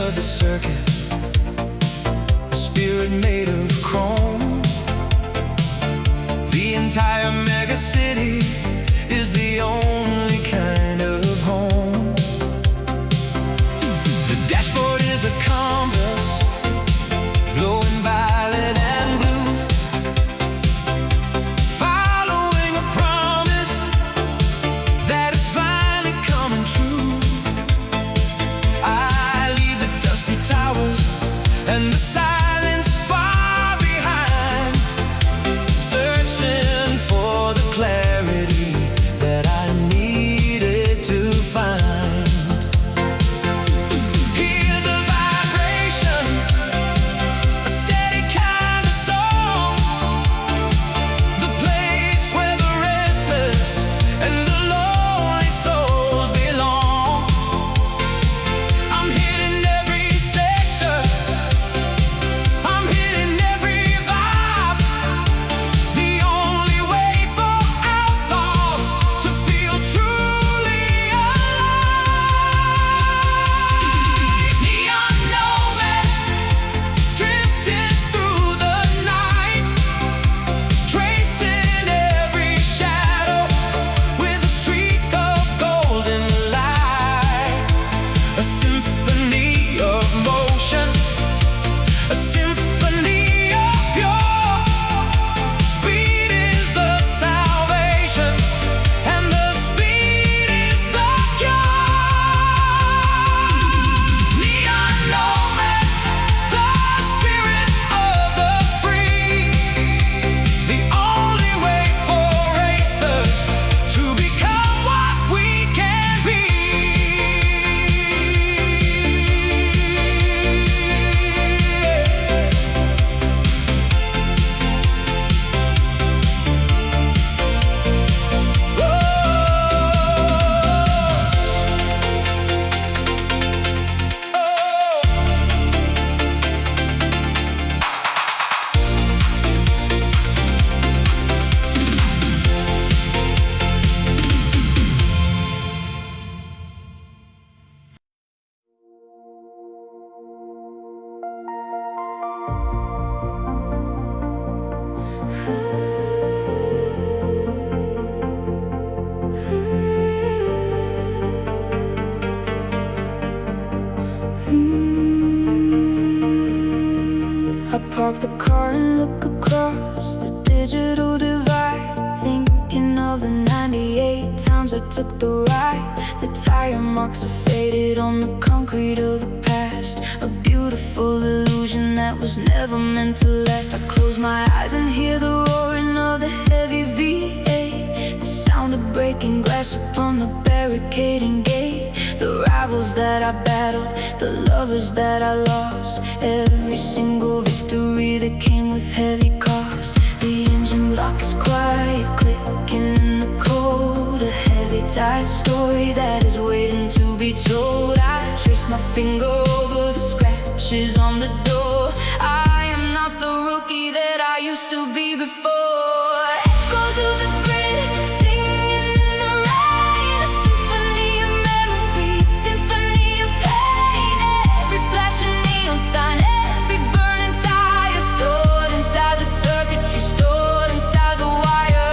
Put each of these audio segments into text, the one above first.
of the circuit, a spirit made of chrome. The entire mega city is the only kind of home. The dashboard is a compass, glowing violet and blue, following a promise that is finally coming true. I leave the dusty towers and the silence far behind, searching for the clarity that I needed to find. Hear the vibration, a steady kind of song, the place where the restless and the lonely souls belong. I'm hitting every sector, I'm hitting every vibe, the only way for outlaws to feel truly alive. Neon nomad, drifting through the night, tracing every shadow with a streak of golden light. A symphony of motion, a symphony of pure speed is the salvation, and the speed is the cure. Neon nomad, the spirit of the free, the only way for racers to become what we can be. I park the car and look across the digital divide, thinking of the 98 times I took the ride. The tire marks are faded on the concrete of the past, a beautiful illusion that was never meant to last. I close my eyes and hear the roaring of the heavy V8, the sound of breaking glass upon the barricading gate. The rivals that I battled, the lovers that I lost, every single victory that came with heavy cost. The engine block is quiet, clicking in the cold, a heavy tide story that is waiting to be told. I trace my finger over the scratches on the door. I am not the rookie that I used to be before. Echoes of the grid, singing in the rain, a symphony of memories, symphony of pain. Every flashing neon sign, every burning tire, stored inside the circuitry, stored inside the wire.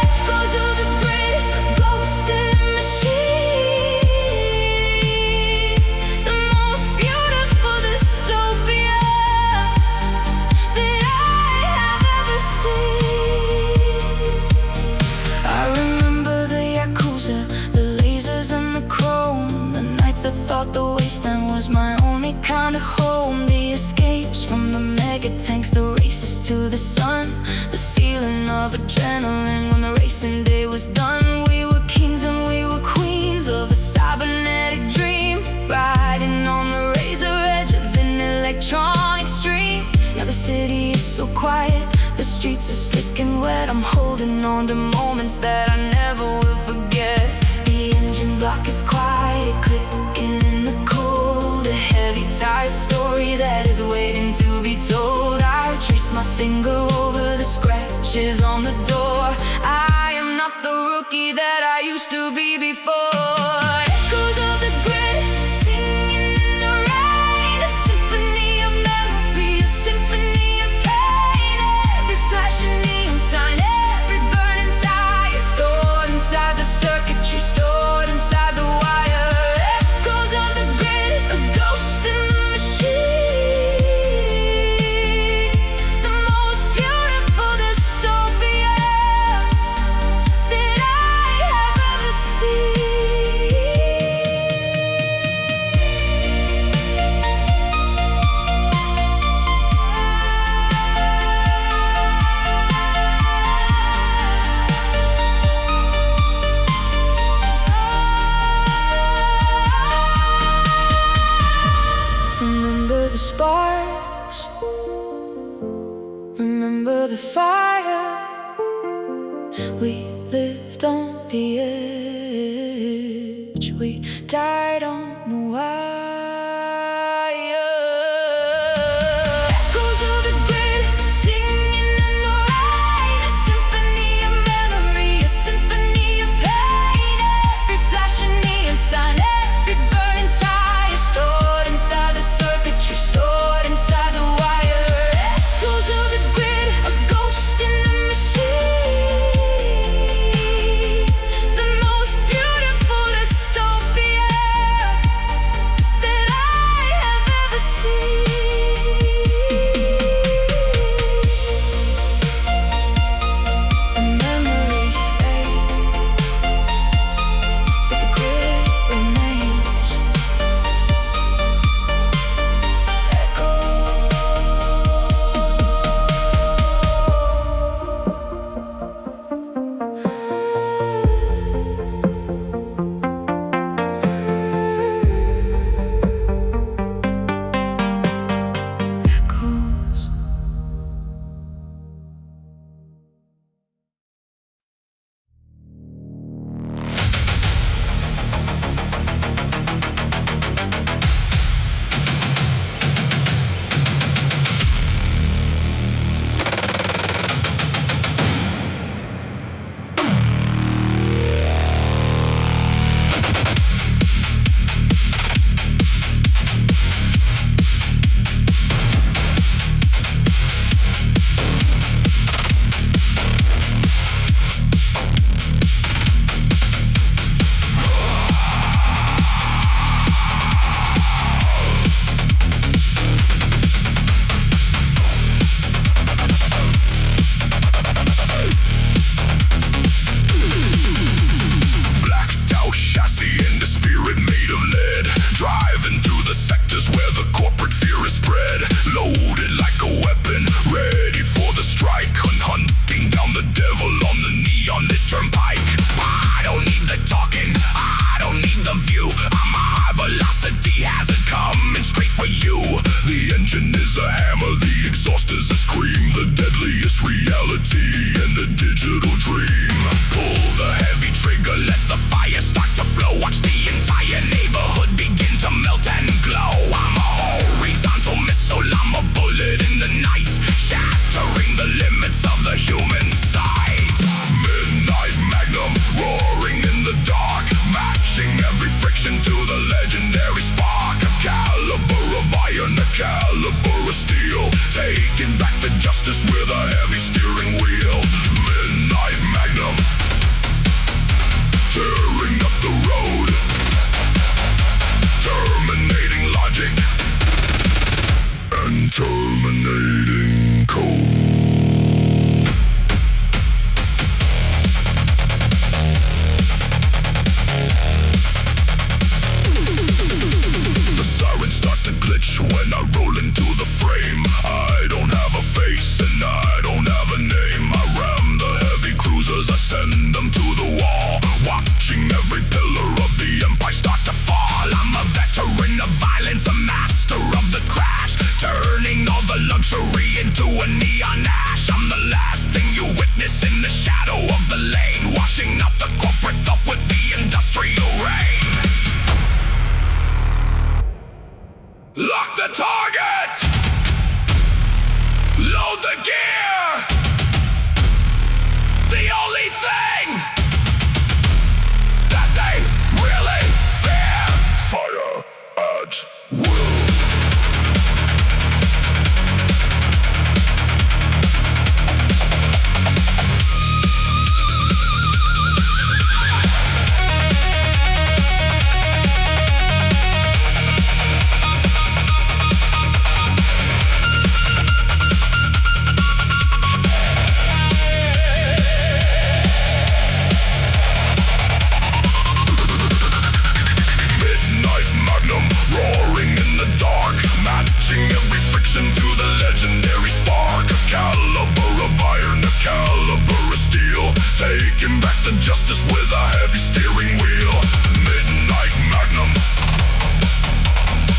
Echoes of the grid, ghost in the machine, the most beautiful dystopia that I have ever seen. I remember the Yakuza, the lasers and the chrome, the nights I thought the wasteland was my only kind of home. The escapes from the mega tanks, the races to the sun, the feeling of adrenaline when the racing day was done. We were kings and we were queens of a cybernetic dream, riding on the razor edge of an electronic stream. Now the city is so quiet, the streets are slick and wet. I'm holding on to moments that I never will forget. The engine block is quiet, clicking in the cold, a heavy tire story that is waiting to be told. I trace my finger over the scratches on the door. I am not the rookie that I used to be before. Echoes of the grid, singing in the rain, the sparks. Remember the fire. We lived on the edge. We died on the wire. Echoes of the grid, singing in the rain. A symphony of memory, a symphony of pain. Every flashing neon sign, every burning tire, stored inside the circuitry, stored inside the wire. Echoes of the grid, a ghost in the machine. The most beautiful dystopia that I have ever seen. The memories fade, but the grid remains. Echoes. Blacked out chassis and the spirit made of lead, driving through the sectors where the corporate fear is spread. Loaded like a weapon, ready for the strike, hunting down the devil on the neon lit turnpike. I don't need the talking, I don't need the view. I'm a high velocity hazard coming straight for you. The engine is a hammer, the exhaust is a scream, the deadliest reality in the digital dream. Pull the heavy trigger, let the fire start to flow. Watch the entire neighborhood begin to melt and glow. I'm a horizontal missile, I'm a bullet in the night, shattering the limits of the human sight. Midnight magnum, roaring in the dark, matching every friction to the legendary spark. A caliber of iron, a caliber of steel, taking back the justice with a heavy steering wheel. Midnight magnum, tearing up the road, terminating logic and terminating code. The sirens start to glitch when I roll into the frame. I don't have a face and I don't have a name. I ram the heavy cruisers, I send them to the wall, watching every pillar of the empire start to fall. I'm a veteran of violence, a master of the crash, turning all the luxury into a neon ash. I'm the last thing you witness in the shadow of the lane, washing out the corporate thought with the industrial rain. Lock the target! Load the gear! The only thing that they really fear. Fire at will.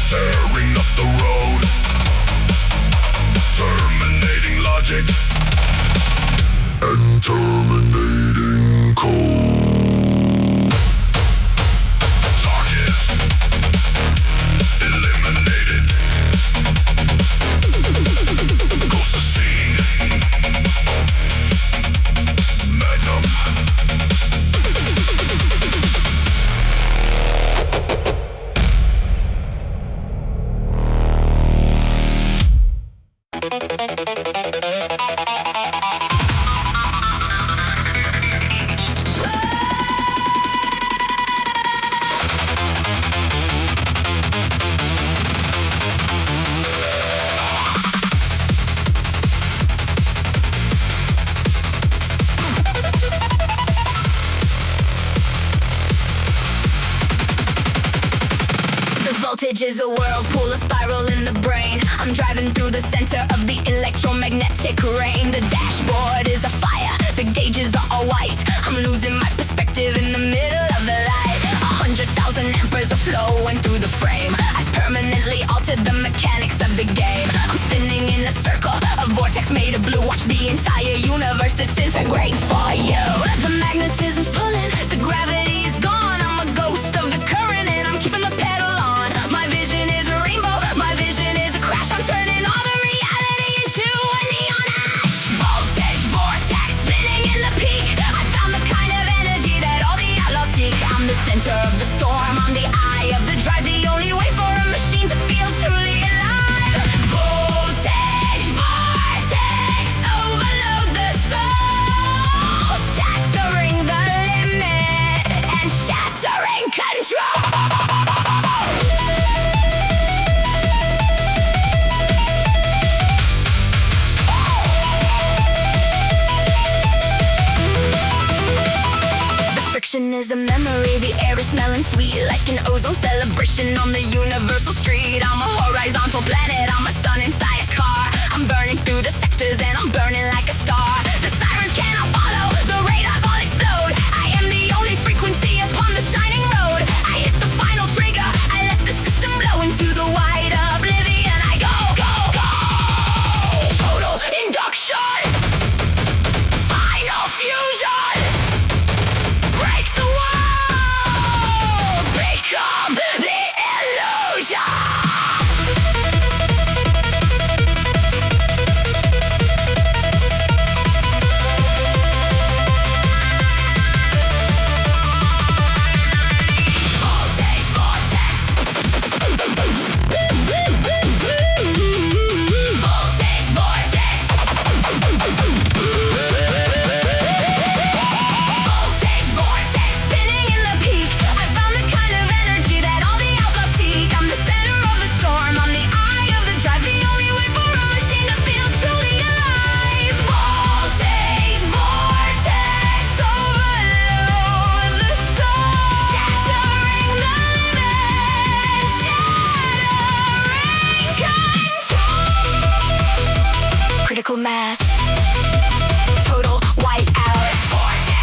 Tearing up the road, I'm driving through the center of the electromagnetic rain. The dashboard is afire, the gauges are all white. I'm losing my perspective in the middle of the light. 100,000 amperes are flowing through the frame. I've permanently altered the mechanics of the game. I'm spinning in a circle, a vortex made of blue. Watch the entire universe disintegrate for you. The magnetism's pulling, the gravity is gone. I'm a ghost of the current and I'm keeping the pedal on. My vision is a rainbow, my vision is a crash. I'm turning all the reality into a neon ash. Voltage, vortex, spinning in the peak. I found the kind of energy that all the outlaws seek. I'm the center of the storm, I'm the eye of the drive. The only way for a machine to feel truly alive. Voltage, vortex, overload the soul. Shattering the limit and shattering control. Friction is a memory, the air is smelling sweet, like an ozone celebration on the universal street. I'm a horizontal planet, I'm a sun inside a car. I'm burning through the sectors and I'm burning like a star. The sirens cannot follow, the radars all explode. I am the only frequency upon the shining road. I hit the final trigger, I let the system blow into the wide oblivion. I go, go, go. Total induction, final fusion. Break the wall, become the illusion. Voltage, vortex. Voltage, vortex. Voltage, vortex, spinning in the peak. I found the kind of energy that all the outlaws seek. I'm the center of the storm, I'm the eye of the drive. The only way for a machine to feel truly alive. Voltage, vortex, overload the soul. Shattering the limit, shattering control. Critical mass, total white out. Vortex.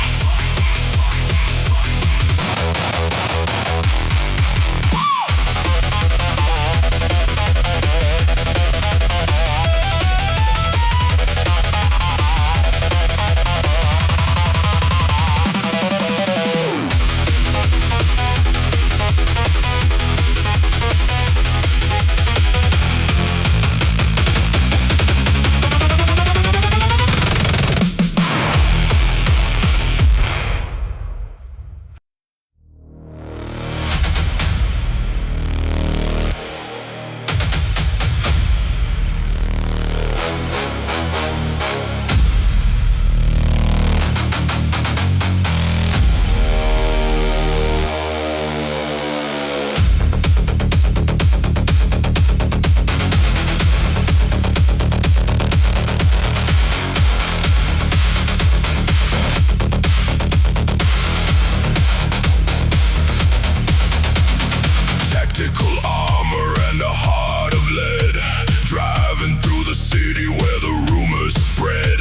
Tactical armor and a heart of lead. Driving through the city where the rumors spread.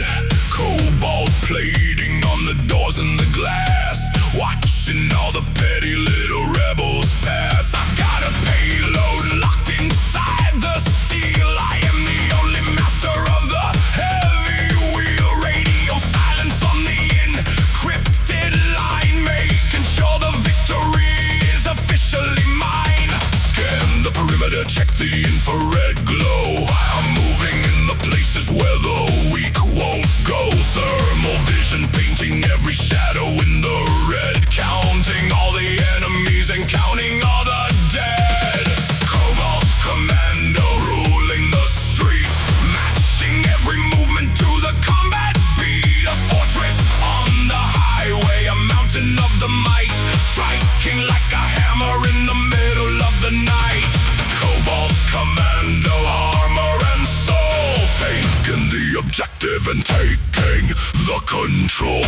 Cobalt plating on the doors and the glass. Watching all the petty little rebels pass. I've got a payload locked inside the steel. I am the only master of the heavy wheel. Radio silence on the encrypted line, making sure the victory is officially mine. Scan the perimeter, check the infrared glow. I'm moving in the places where the weak won't go. Thermal vision painting every shadow in the red. Counting all the enemies and counting all the dead. Cobalt commando ruling the streets. Matching every movement to the combat beat. A fortress on the highway, a mountain of the might. Striking like a hammer in the middle of the night. Cobalt commando armor and soul. Taking the objective and taking the control.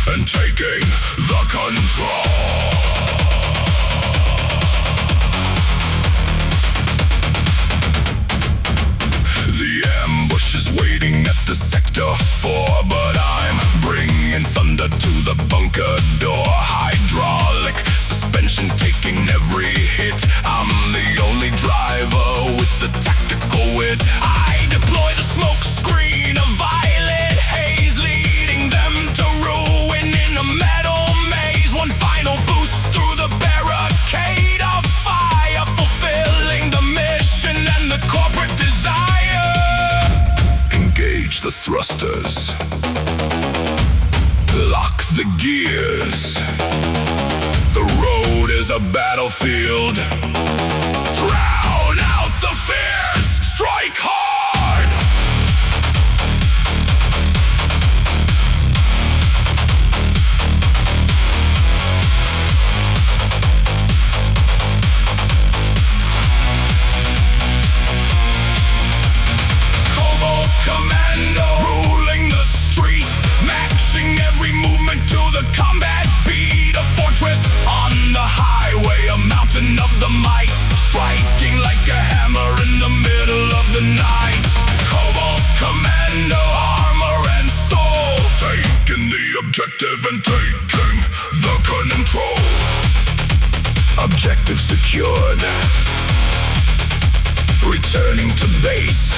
And taking the control. monsters. Lock the gears. The road is a battlefield. Drown out the fears. Strike hard. Commando, ruling the street, matching every movement to the combat beat. A fortress on the highway, a mountain of the might, striking like a hammer in the middle of the night. Cobalt Commando, armor and soul, taking the objective and taking the control. Objective secured. Returning to base.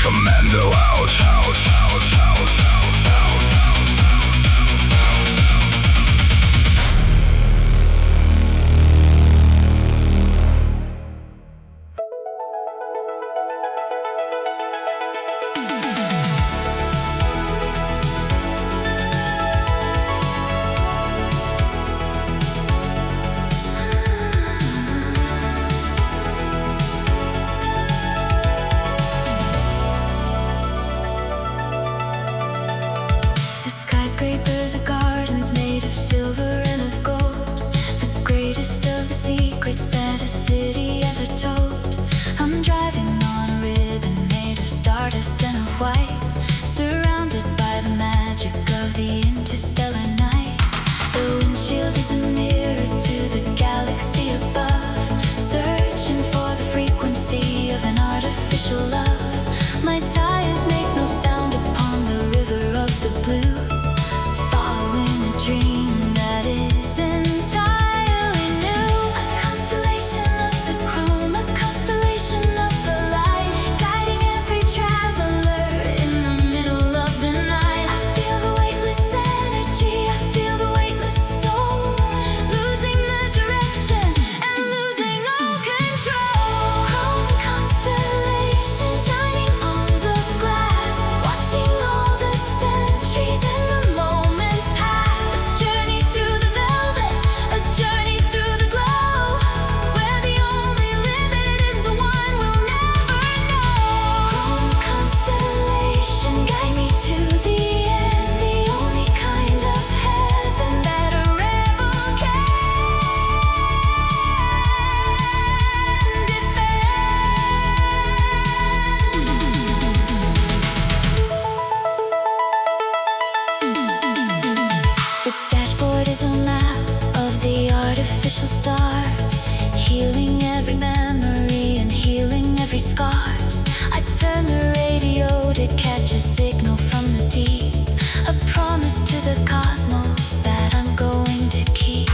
Commando out, out, out, out, out, out, Skyscrapers are gardens made of silver and of gold, the greatest of the secrets that a city ever told. I'm driving on a ribbon made of stardust and of white, surrounded by the magic of the interstellar night. The windshield is a mirror to the galaxy above, searching for the frequency of an artificial love. My tires make no sound upon the river of the blue, dream that is entirely new. A constellation of the chrome, a constellation of the light, guiding every traveler in the middle of the night. I feel the weightless energy, I feel the weightless soul, losing the direction and losing all control. Chrome constellation shining on the glass, watching all the centuries and the moments pass. Artificial stars, healing every memory and healing every scars. I turn the radio to catch a signal from the deep, a promise to the cosmos that I'm going to keep.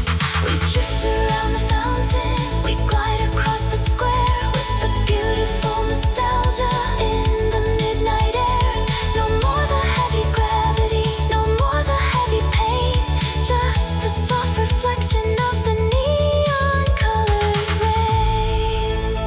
We drift around the fountain, we glide across the square with the beautiful nostalgia in the midnight air. No more the heavy gravity, no more the heavy pain, just the soft reflection of the neon colored rain.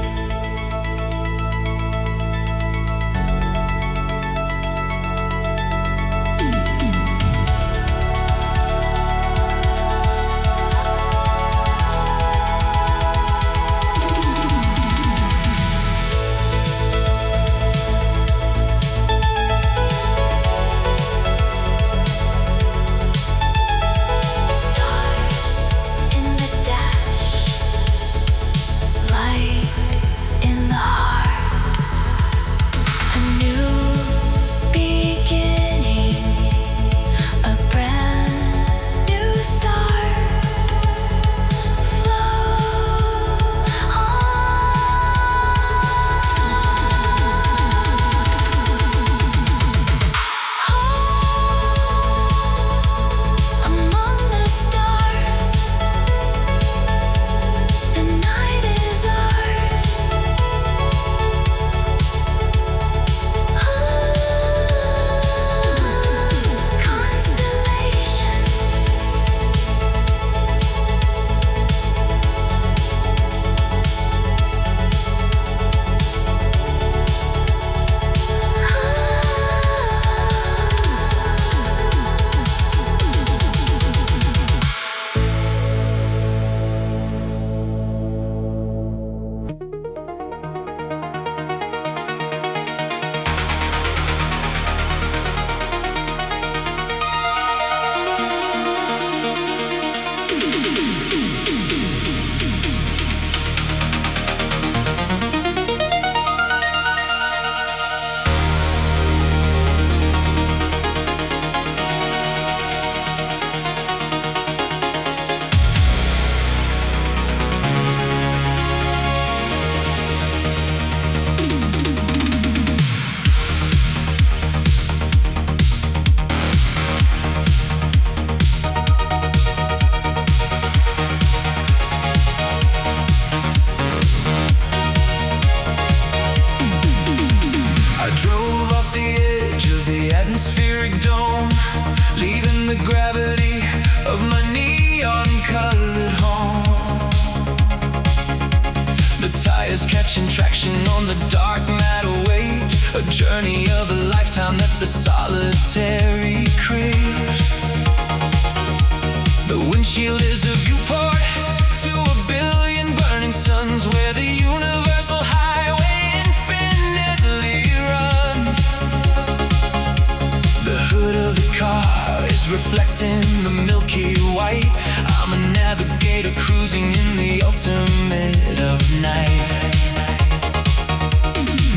catching traction on the dark matter waves. A journey of a lifetime that the solitary craves. The windshield is a viewport to a billion burning suns, where the universal highway infinitely runs. The hood of the car is reflecting the milky white. I'm a navigator cruising in the ultimate of night.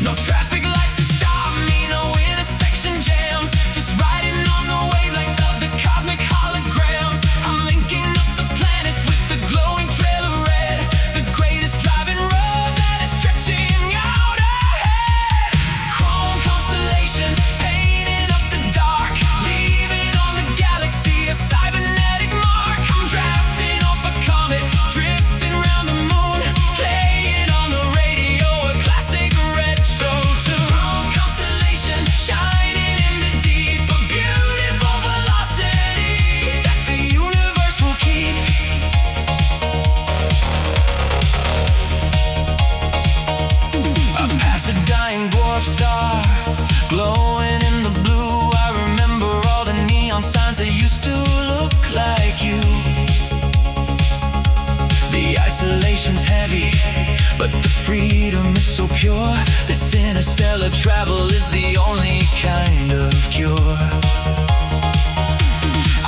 No traffic lights to stop me, no intersection jams. Just riding on the wavelength of the cosmic holograms. I'm linking up the planets with the glowing trail of red. The greatest driving road that is stretching out ahead. Chrome constellation, painting up the dark. Leaving on the galaxy a cybernetic mark. I'm drafting off a comet, drifting around the moon. Playing on the radio a classic retro tune. Chrome constellation, shining in the deep. A beautiful velocity that the universe will keep. I pass a dying dwarf star, glowing in the blue. I remember all the neon signs that used to look like you. The isolation's heavy, but the freedom is so pure. This interstellar travel is the only kind of cure.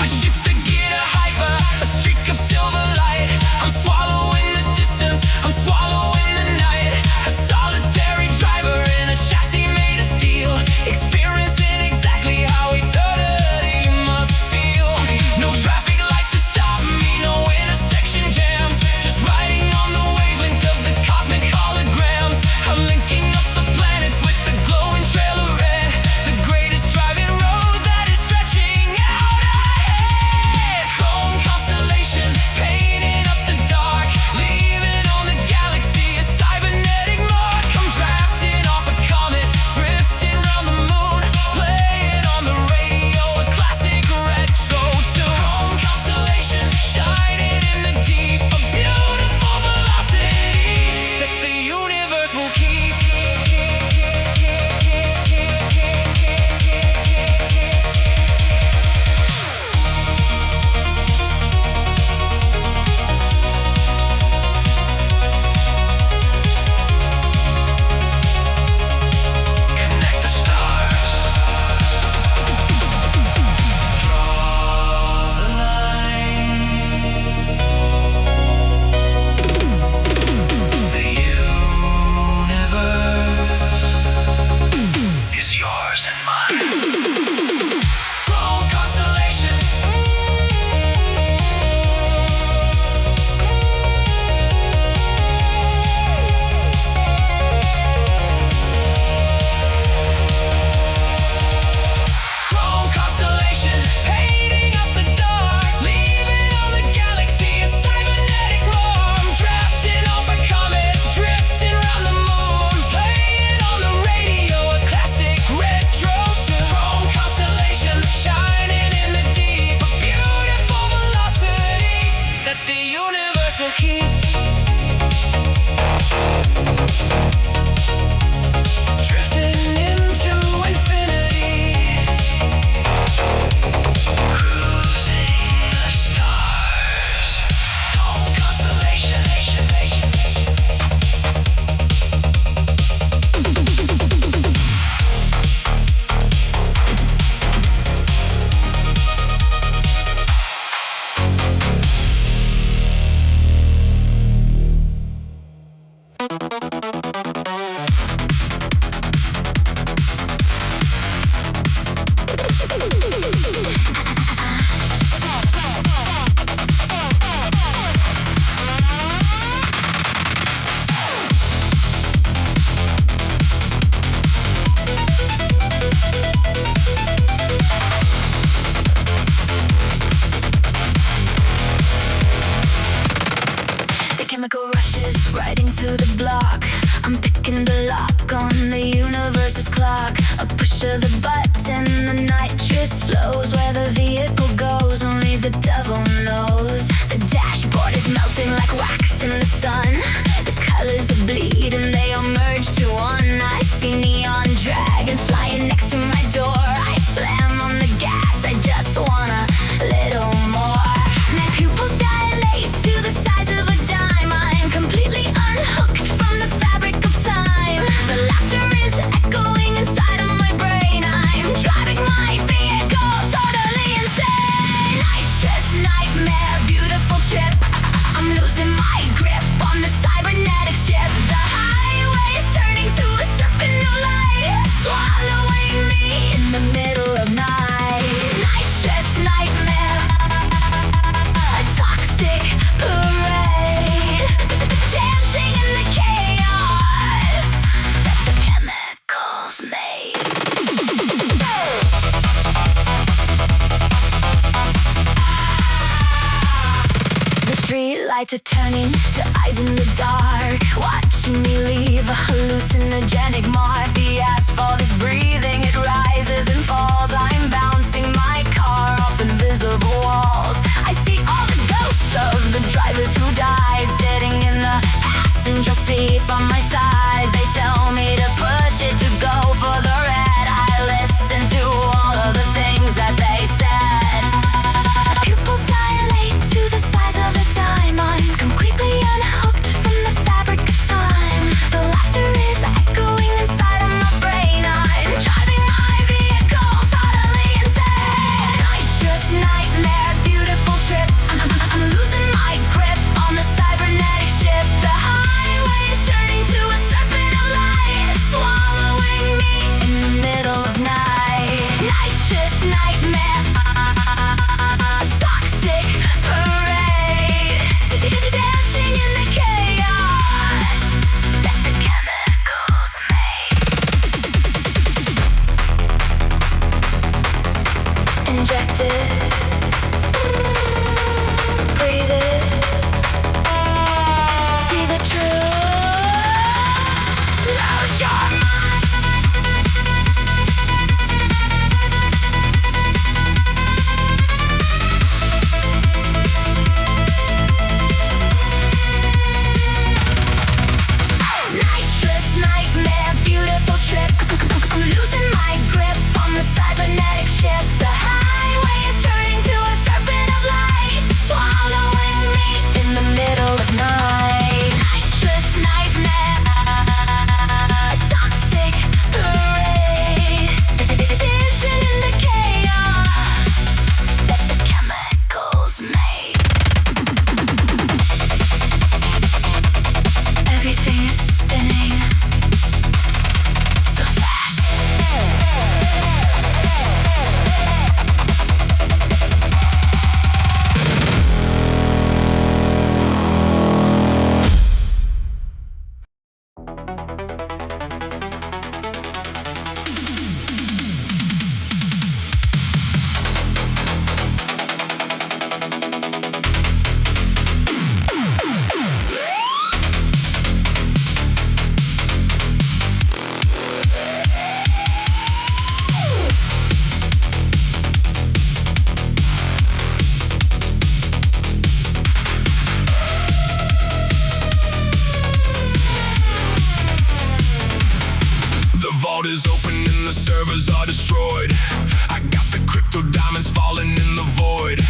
I shift the gear to hyper, a streak of silver light. I'm swallowing the distance, I'm swallowing the night. A solitary driver in a chassis made of steel, experiencing exactly how eternity must feel. No traffic lights to stop me, no intersection jams. Just riding on the wavelength of the cosmic holograms. I'm linking up the planets with the glowing trail of red. The greatest driving road that is stretching out ahead. Chrome constellation, painting up the dark. Leaving on the galaxy a cybernetic mark. I'm drafting off a comet, drifting around the moon. Playing on the radio a classic retro tune. Chrome constellation, shining in the deep. A beautiful velocity that the universe will keep. Connect the stars. Draw the line. The universe is yours and mine. Chrome constellation. Chrome constellation, painting up the dark. Leaving on the galaxy a cybernetic roar. I'm drafting off a comet, drifting around the moon. Playing on the radio a classic retro tune. Chrome constellation, shining in the deep. A beautiful velocity that the universe will keep. Drifting into infinity, cruising the stars. Chrome constellation. The chemical rushes right into the block. I'm picking the lock on the universe's clock. A push of the button, the nitrous flows. Where the vehicle goes, only the devil knows. The dashboard is melting like wax in the sun. The colors are bleeding, they lights are turning to eyes in the dark, watching me leave a hallucinogenic mark. The asphalt is breathing, it rises and falls. I'm bouncing my car off invisible walls. I see all the ghosts of the drivers who died, sitting in the passenger seat by my side. They tell me to push it, to go for the red. I listen to all of the things that they said. My pupils dilate to the size of a dime. I'm completely unhooked from the fabric of time. The laughter is echoing inside of my brain. I'm driving my vehicle totally insane. Nitrous nightmare, beautiful trip. I'm losing my grip on the cybernetic ship. The highway is turning to a serpent of light, swallowing me in the middle of night. Nitrous nightmare, toxic parade, dancing in the chaos that the chemicals made. Inject it, breathe it, see the truth, lose your mind. Nitrous nightmare, beautiful trip. I'm losing my grip on the cybernetic ship. The highway is turning to a serpent of light, swallowing me in the middle of night. Nitrous nightmare, toxic parade, dancing in the chaos that the chemicals made. Everything is spinning so fast. The vault is open and the servers are destroyed. I got the crypto diamonds falling in the void.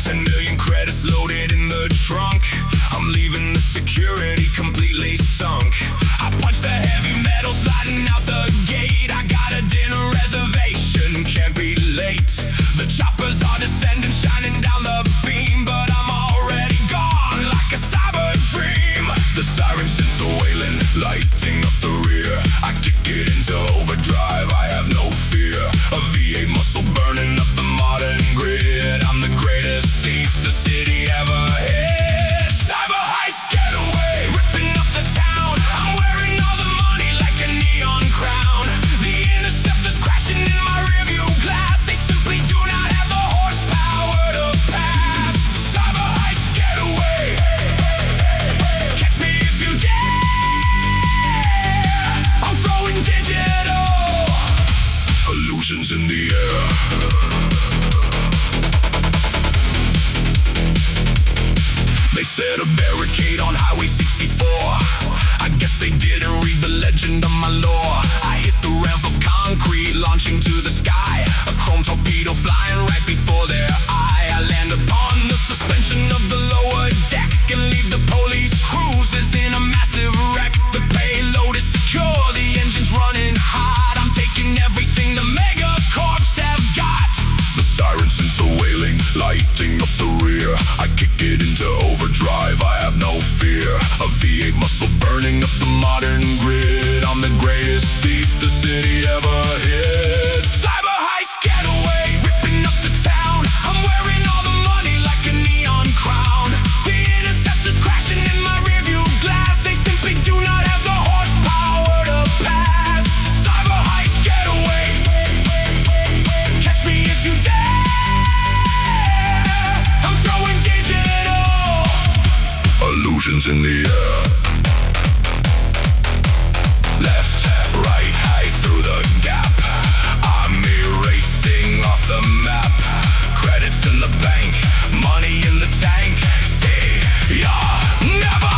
10 million credits loaded in the trunk. I'm leaving the security completely sunk. I punched the heavy metal sliding out the gate. I got a dinner reservation, can't be late. The choppers are descending, shining down the beam, but I'm already gone like a cyber dream. The siren sends a wailing, lighting up the rear. I kick it into overdrive, I have no fear. A V8 muscle burning up the modern grid. I'm the greatest thief the city ever hit. Cyber heist getaway, ripping up the town. I'm wearing all the money like a neon crown. The interceptors crashing in my rearview glass. They simply do not have the horsepower to pass. Cyber heist getaway, catch me if you dare. I'm throwing digital illusions in the air. They set a barricade on Highway 64. I guess they didn't read the legend of my lore. I hit the ramp of concrete, launching to the sky. A chrome torpedo flying right before their eye. I land upon the suspension of the lower deck and leave the police cruisers in a massive wreck. The payload is secure, the engine's running hot. I'm taking everything the mega corps have got. The sirens is a wailing, lighting up the rear. I kick it into overdrive, I have no fear. A V8 muscle burning up the modern grid. I'm the greatest thief the city ever hit. Cyber heist getaway, ripping up the town. I'm wearing all the money like a neon crown. The interceptors crashing in my rearview glass. They simply do not have the horsepower to pass. Cyber heist getaway, catch me if you dare. I'm throwing digital illusions in the air. Left, right, high through the gap. I'm erasing off the map. Credits in the bank, money in the tank. See ya never.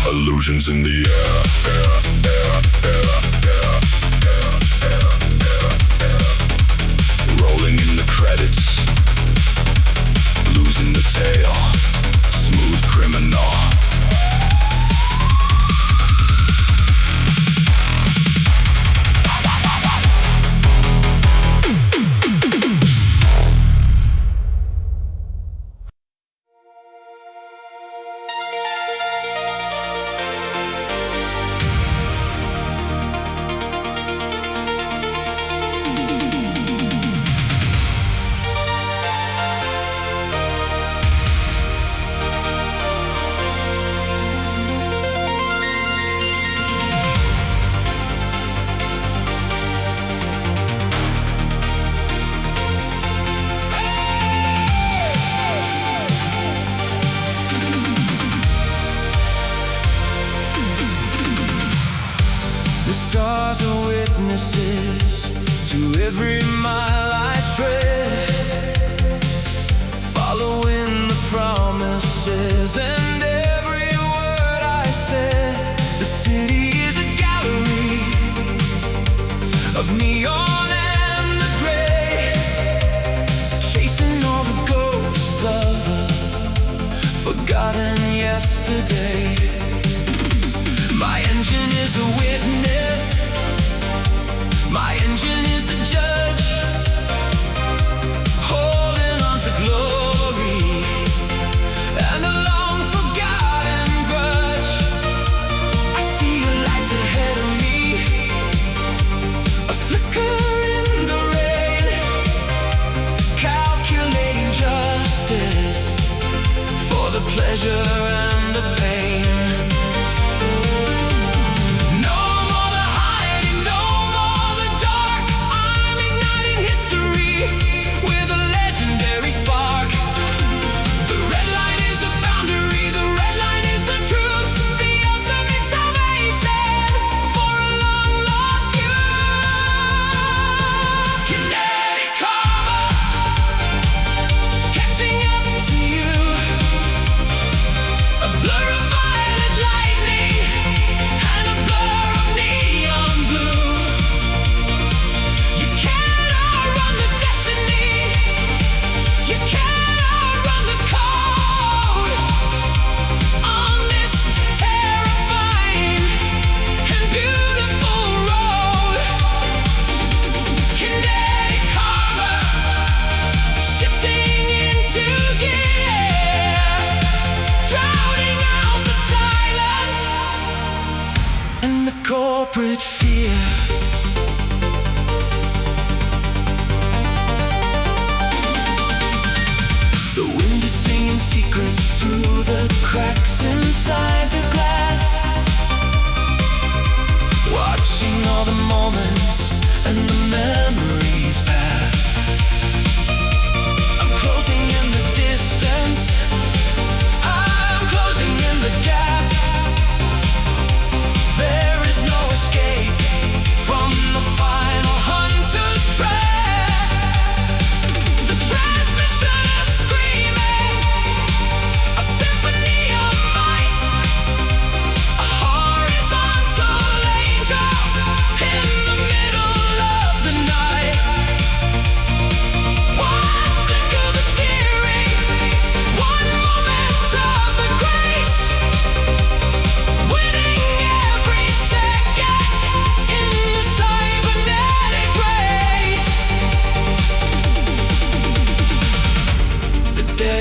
Illusions in the air. Rolling in the credits, losing the tail. Smooth criminal. The stars are witnesses to every mile I tread, following the promises and every word I said. The city is a gallery of neon and the gray, chasing all the ghosts of a forgotten yesterday. My engine is a witness, my engine is the judge, holding on to glory and a long forgotten grudge. I see your lights ahead of me, a flicker in the rain, calculating justice for the pleasure and the pain.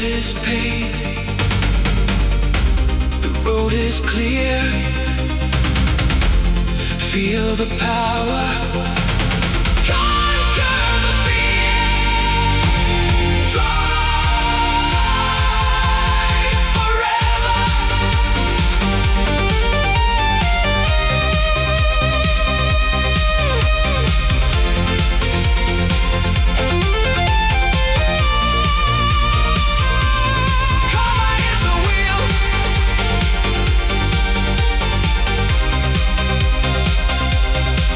debt is paid. The road is clear. Feel the power. Conquer the fear. Drive forever. Karma is a wheel.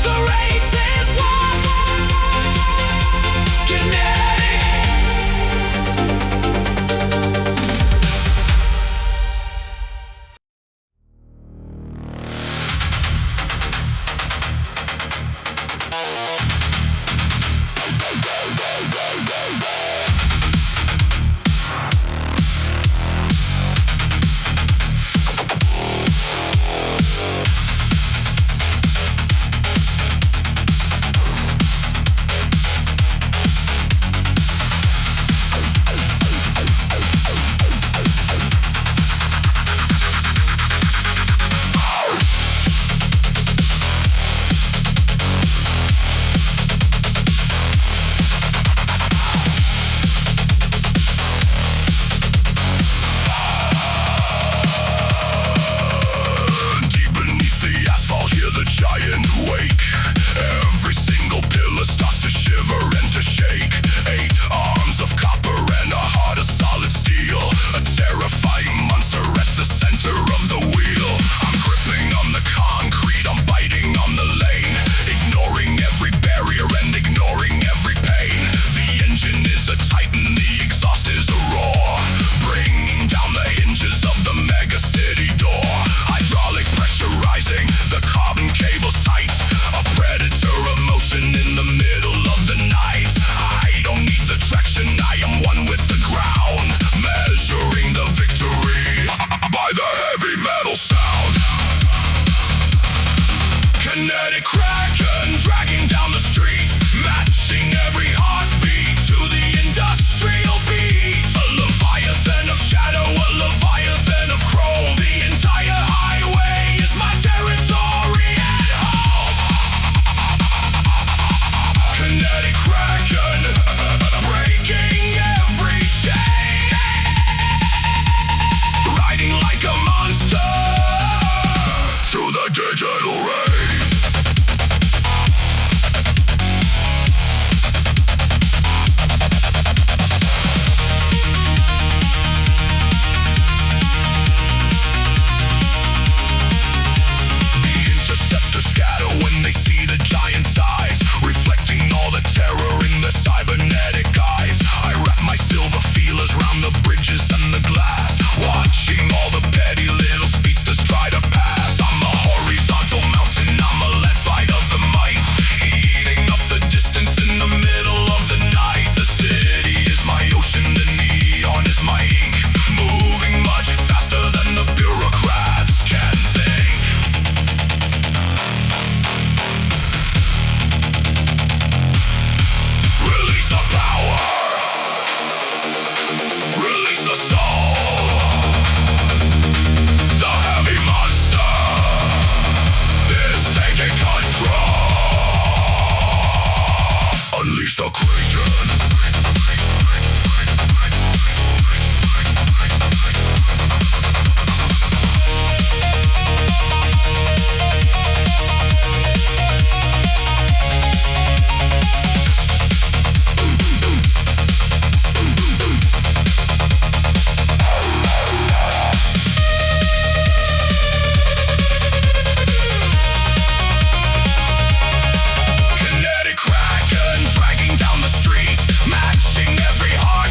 The race is won. Kinetic. Deep beneath the asphalt, hear the giant wake. Every single pillar starts to shiver and to shake. 8 arms of copper and a heart of solid steel. A terrifying monster at the center of the wheel. I'm gripping on the concrete, I'm biting on the lane. Ignoring every barrier and ignoring every pain. The engine is a titan, the exhaust is a roar. Bringing down the hinges of the mega city door. Hydraulic pressurizing, the carbon cables tight. A predator of motion in the middle of the night. I don't need the traction, I am one with the ground. Measuring the victory by the heavy metal sound. Kinetic kraken dragging down the street, matching every heartbeat to the industrial beat. A leviathan of shadow, a leviathan of chrome. The entire highway is my territory at home. Kinetic kraken, breaking every chain. Riding like a monster through the digital rain. The interceptors scatter when they see the giant size, reflecting all the terror in the cybernetic eyes. I wrap my silver feelers round the bridges and the glass, watching all the petty little speedsters try to pass. I'm a horizontal mountain, I'm a landslide of the might, eating up the distance in the middle of the night. The city is my ocean, the neon is my ink, moving much faster than the bureaucrats can think. Release the power, release the soul. The heavy monster is taking control. Unleash the kraken. Kinetic kraken dragging down the street, matching every heart.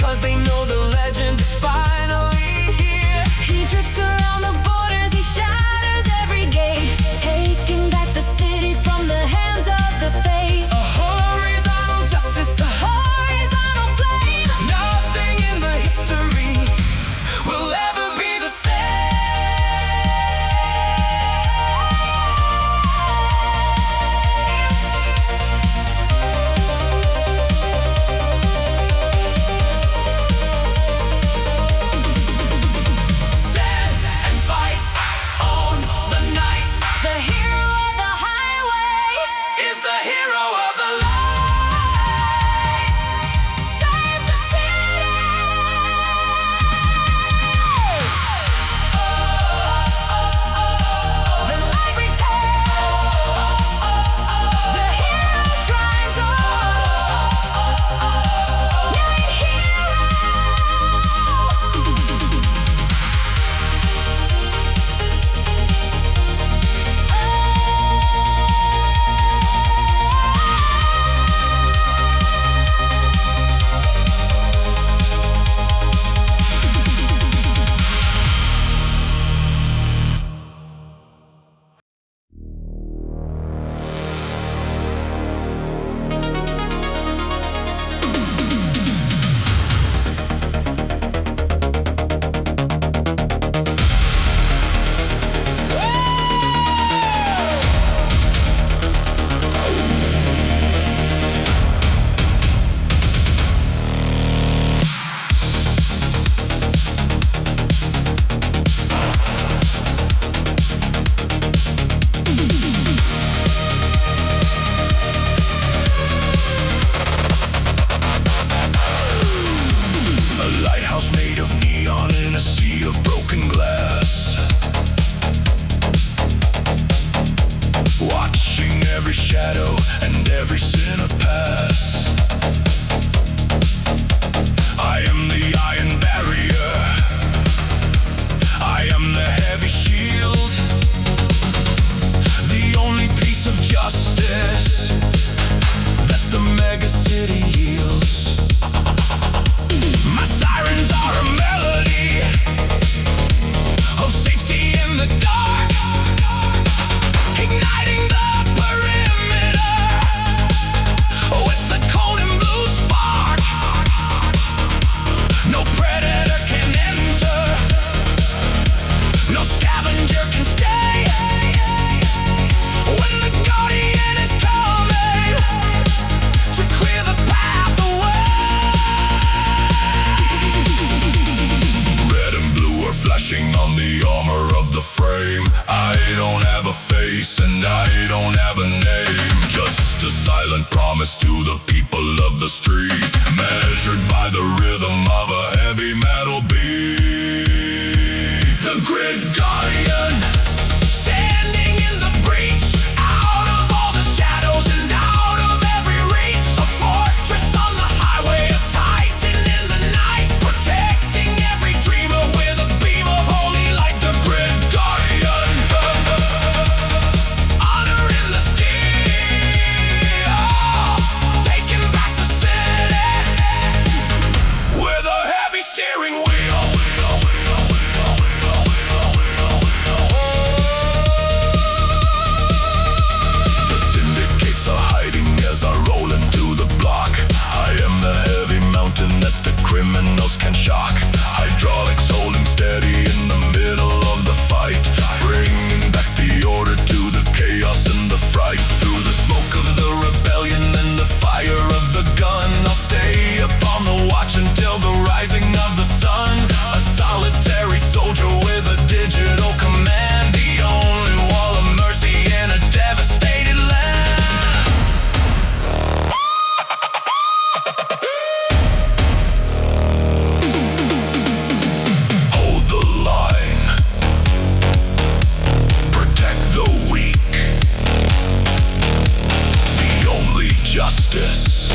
'cause they know the legend is finally here. He drifts around the borders, he shatters every gate, taking back the city from the hands of the fate. A horizontal justice, A horizontal flame. nothing in the history will ever be the Stand and fight, own the night. The hero of the highway. Is the hero of the light. Save the city. The light returns. The hero drives on. Night hero. A lighthouse made of neon in a sea of broken glass, watching every shadow and every sinner pass. I am the iron barrier, I am the heavy shield, the only piece of justice that the mega city yields. My sirens are a melody of safety in the dark, igniting the perimeter with the cold and blue spark. No predator can enter, no scavenger can stay. When the guardian is coming to clear the path away. Red and blue are flashing on the armor of the frame. I don't have a face and I don't have a name, just a silent promise to the people of the street, measured by the rhythm of a heavy metal beat. The grid guardian, standing in the breach, out of all the shadows and out of every reach. A fortress on the highway, a titan in the night, protecting every dreamer with a beam of holy light. The grid guardian, honor in the steel, taking back the city with a heavy steering wheel. The syndicates are hiding as I roll into the block. I am the heavy mountain that the criminals can shock. Hydraulics holding steady in the middle of the fight, bringing back the order to the chaos and the fright. Through the smoke of the rebellion and the fire of the gun, I'll stay upon the watch until the rising of the sun. A solitary soldier with a digital command, the only wall of mercy in a devastated land. Hold the line, protect the weak, the only justice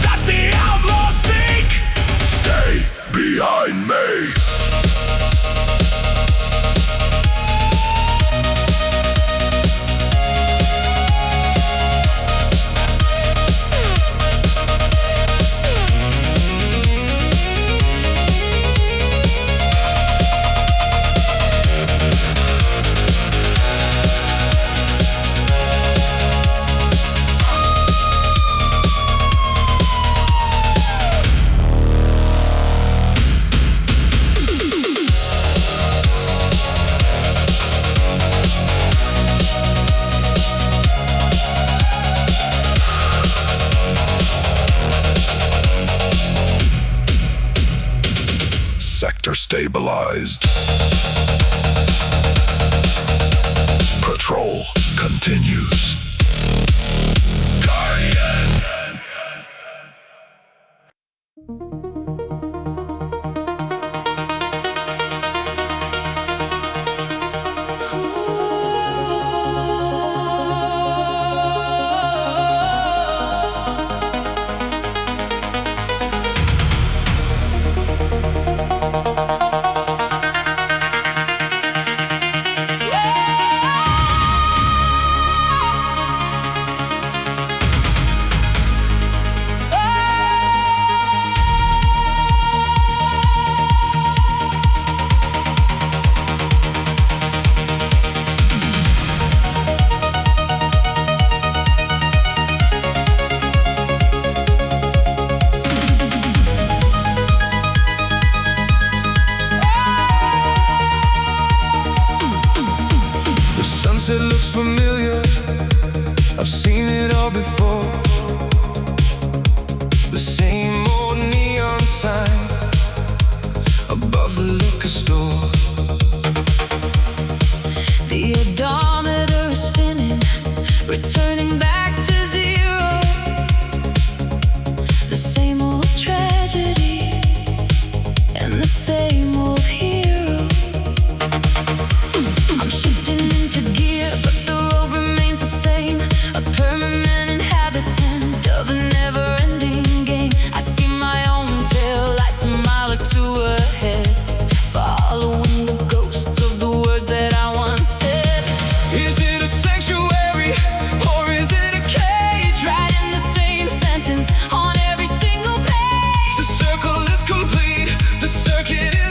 that the outlaws seek. Stay behind me. sector stabilized. Patrol continues. Guardian. It looks familiar, I've seen it all before. The same old neon sign above the liquor store. The odometer is spinning, returning back to zero. The same old tragedy and the same old hero. I'm shifting into gear, but the road remains the same. A permanent inhabitant of a never-ending game. I see my own tail lights a mile or two ahead, following the ghosts of the words that I once said. Is it a sanctuary or is it a cage? Writing the same sentence on every single page. The circle is complete, the circuit is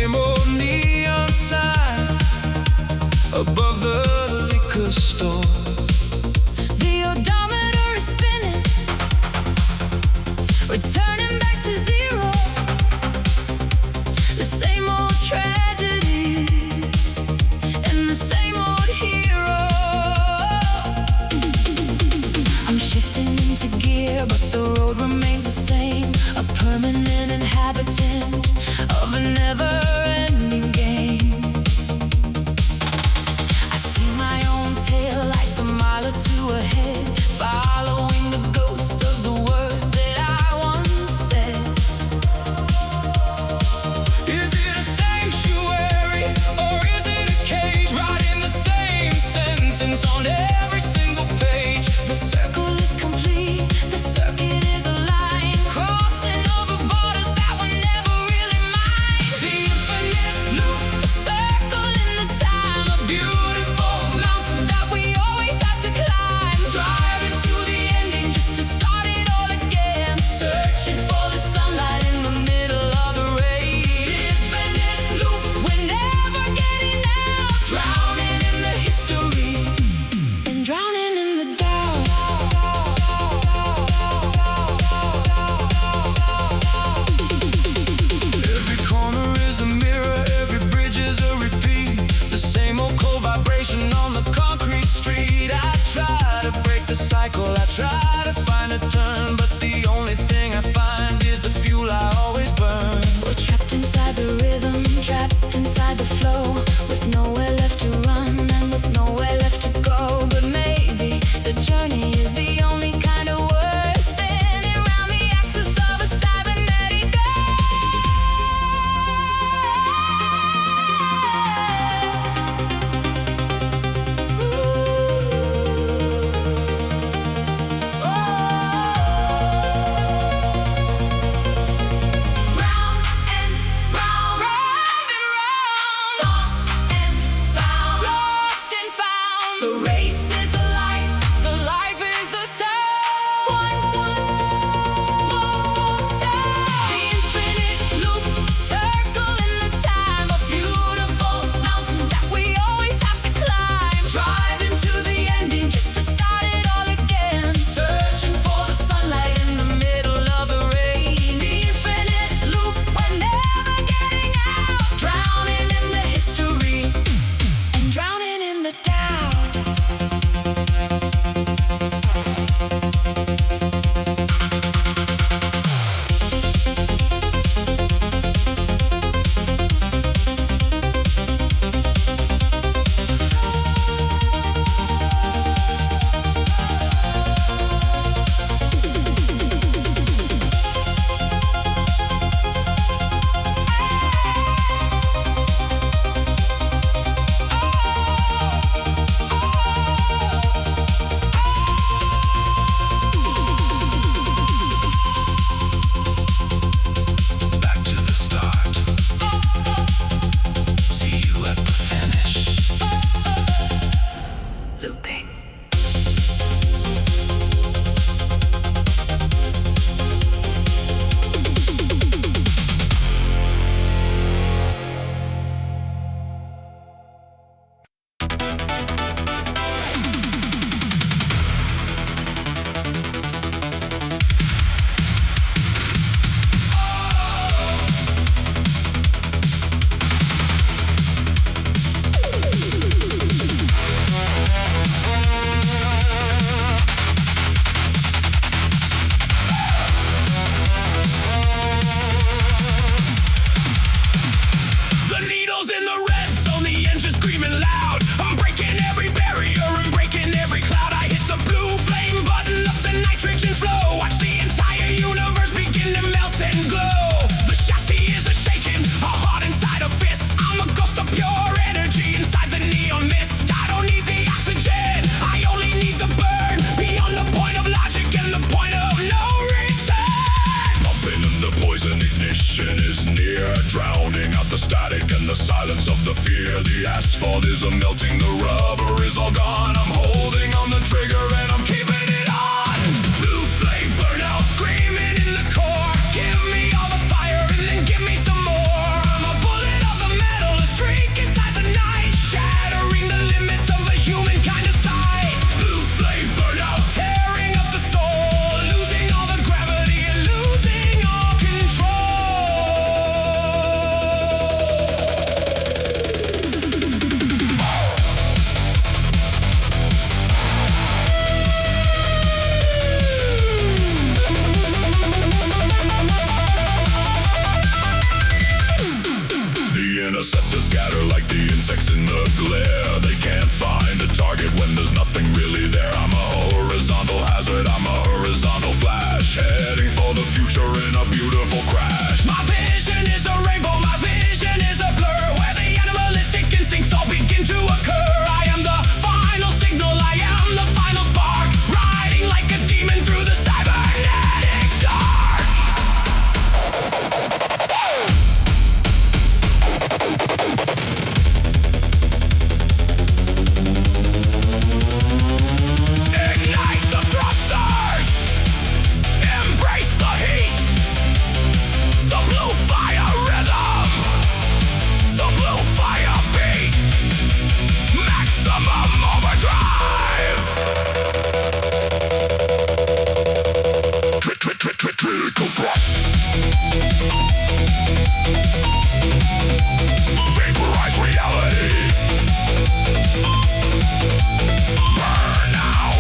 same old neon sign above the liquor store. The odometer is spinning, returning back to zero. The same old tragedy and the same old hero. I'm shifting into gear, but the road remains the same. A permanent inhabitant of a never-ending game. I see my own taillights Vaporize reality. Burn out.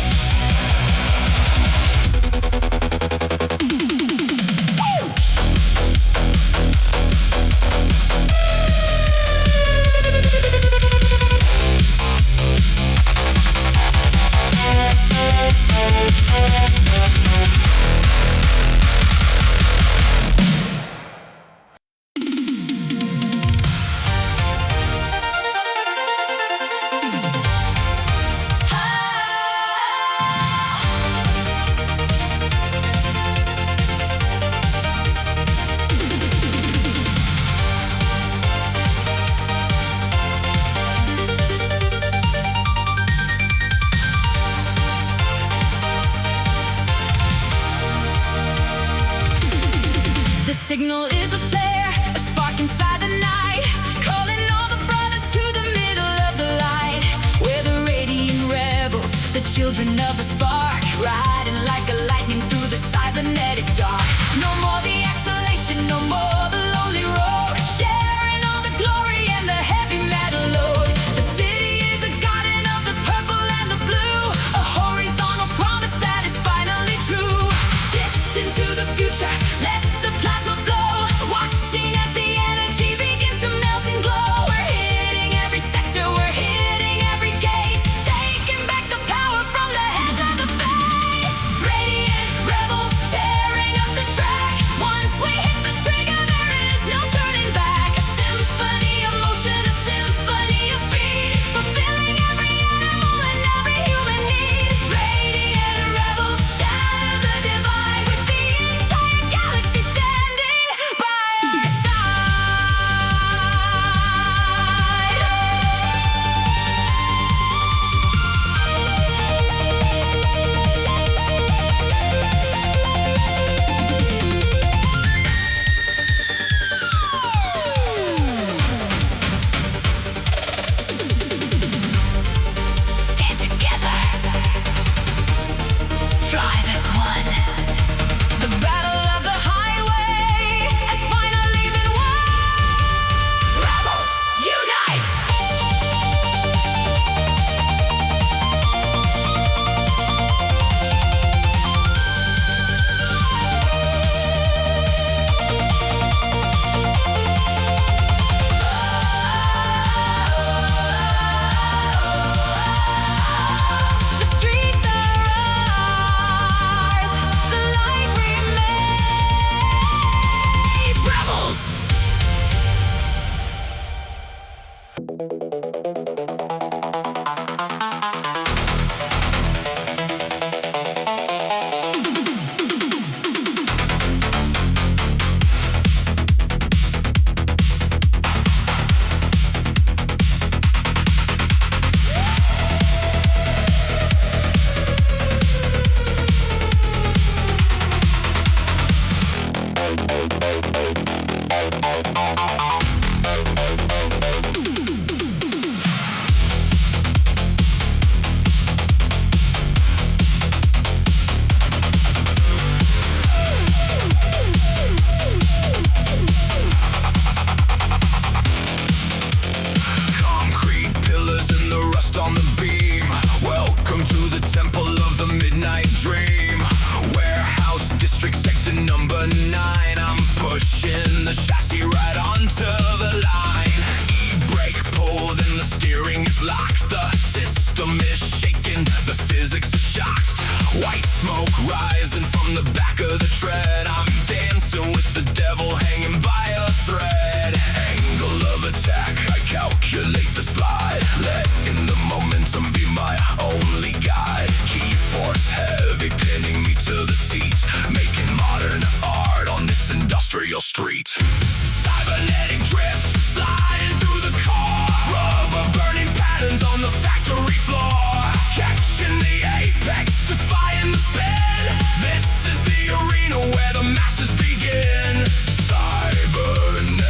The signal is a flare, a spark inside the night, calling all the brothers to the middle of the light. We're the radiant rebels, the children of the spark, riding like a lightning through the cybernetic dark. No more the exhalation, no more the lonely road, sharing all the glory and the heavy metal load. The city is a garden of the purple and the blue, a horizontal promise that is finally true. Shift into the future, let the plasma flow, watching as the energy begins to melt and glow. We're hitting every sector, we're hitting every gate, taking back the power from the hands of the fate. Radiant rebels tearing up the track, once we hit the trigger there is no turning back. A symphony of motion, a symphony of speed, fulfilling every animal and every human need. Radiant rebels shatter the divide, with the entire galaxy standing by our side. Stand together, drive as one. The battle of the highway has finally been won. Rebels, unite! The streets are ours, the light remains. Rebels! Concrete pillars and the rust on the beam. Welcome to the temple of the midnight dream. Warehouse district sector number 9. I'm pushing the chassis right onto the line. E-brake pulled and the steering is locked. The system is shaking, the physics are shocked. White smoke rising from the back of the tread. I'm dancing with the devil hanging by a thread. Angle of attack, I calculate the slide, letting the momentum be my only guide. G-force heavy pinning me to the seat, making modern art on this industrial street. Cybernetic drift, sliding through the car. Rubber burning patterns on the factory floor. Catching the apex, defying the spin. This is the arena where the masters begin. Cybernetic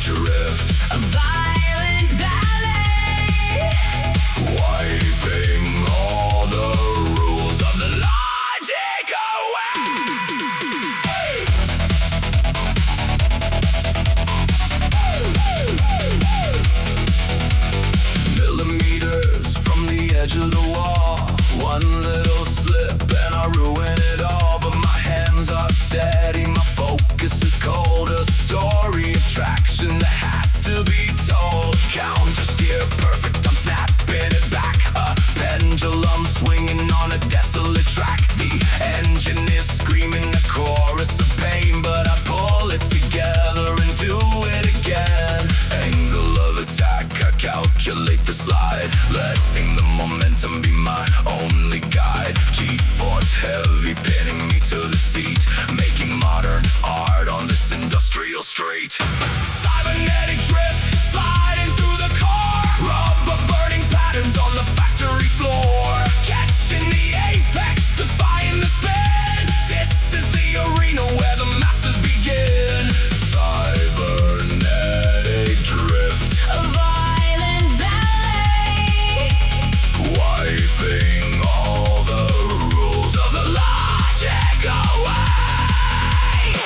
drift, A violent ballet, wiping all the rules of the logic away. edge of the wall. One little slip and I ruin it all. But my hands are steady, my focus is cold. A story of traction that has to be told. Counter steer perfect, I'm snapping it back. A pendulum swinging on a desolate track. The engine is screaming a chorus of pain, but I pull it together and do it again. Angle of attack, I calculate the slide, letting the momentum be my only guide. G-force heavy, pinning me to the seat, making modern art on this industrial street. Cybernetic drift, sliding through the car. Rubber burning patterns on the factory floor. Catching the apex, defying the spin. This is the arena where the masters begin. Cybernetic drift, A violent ballet, wiping all the rules of the logic away.